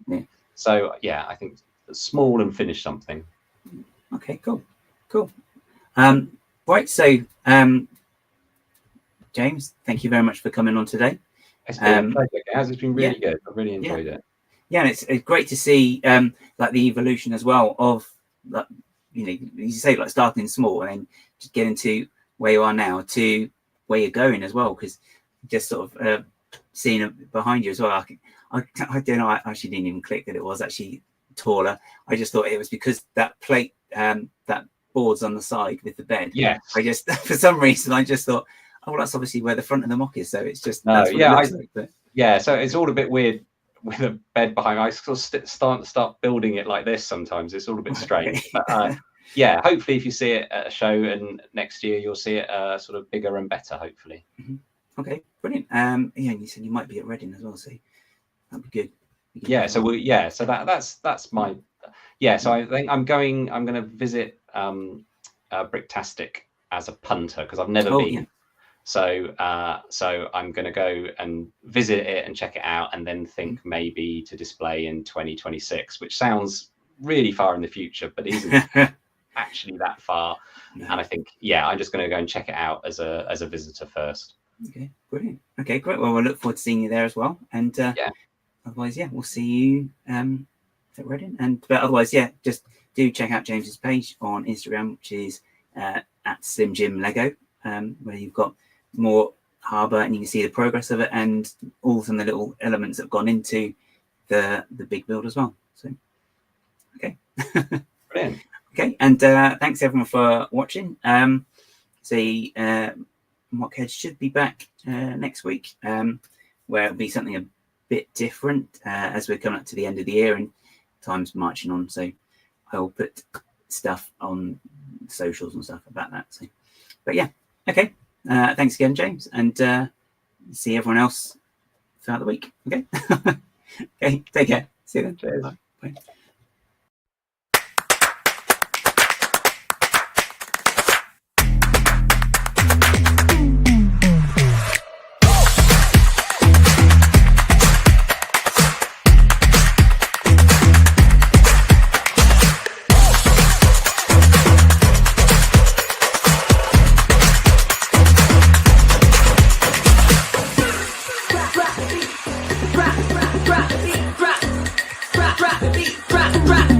so yeah, I think small and finish something. Okay, cool. Right, so James, thank you very much for coming on today. It's been a pleasure, guys. It's been really good. I've really enjoyed it. Yeah, and it's great to see like the evolution as well of, like, you know, you say, like starting small and then just getting to where you are now to where you're going as well, because just sort of seeing it behind you as well. I don't know, I actually didn't even click that it was actually taller. I just thought it was because that plate, that board's on the side with the bed. Yeah. I just, for some reason, I just thought, oh, well, that's obviously where the front of the MOC is. So it's just, no, yeah, like, yeah. So it's all a bit weird with a bed behind. I sort of start building it like this sometimes. It's all a bit strange. But, yeah, hopefully if you see it at a show and next year you'll see it sort of bigger and better, hopefully. Okay, brilliant. Yeah, and you said you might be at Reading as well, so that'd be good. Yeah, so so that's my so I think I'm going to visit Bricktastic as a punter because I've never been. Yeah. So I'm going to go and visit it and check it out, and then think maybe to display in 2026, which sounds really far in the future, but isn't actually that far. No. And I think, I'm just going to go and check it out as a visitor first. Okay, brilliant. Okay, great. Well, we'll look forward to seeing you there as well. And otherwise, we'll see you at Reading. But otherwise, just do check out James's page on Instagram, which is at SlimJimLEGO, where you've got more harbour and you can see the progress of it and all some of the little elements that have gone into the big build as well. So, okay. Brilliant. Okay, and thanks everyone for watching. MOC Heads should be back next week, where it'll be something a bit different as we're coming up to the end of the year and time's marching on. So I'll put stuff on socials and stuff about that. So, but yeah, okay. Thanks again, James, and see everyone else throughout the week. Okay. Okay, take care. See you then. Cheers. Bye. Bye. Rock.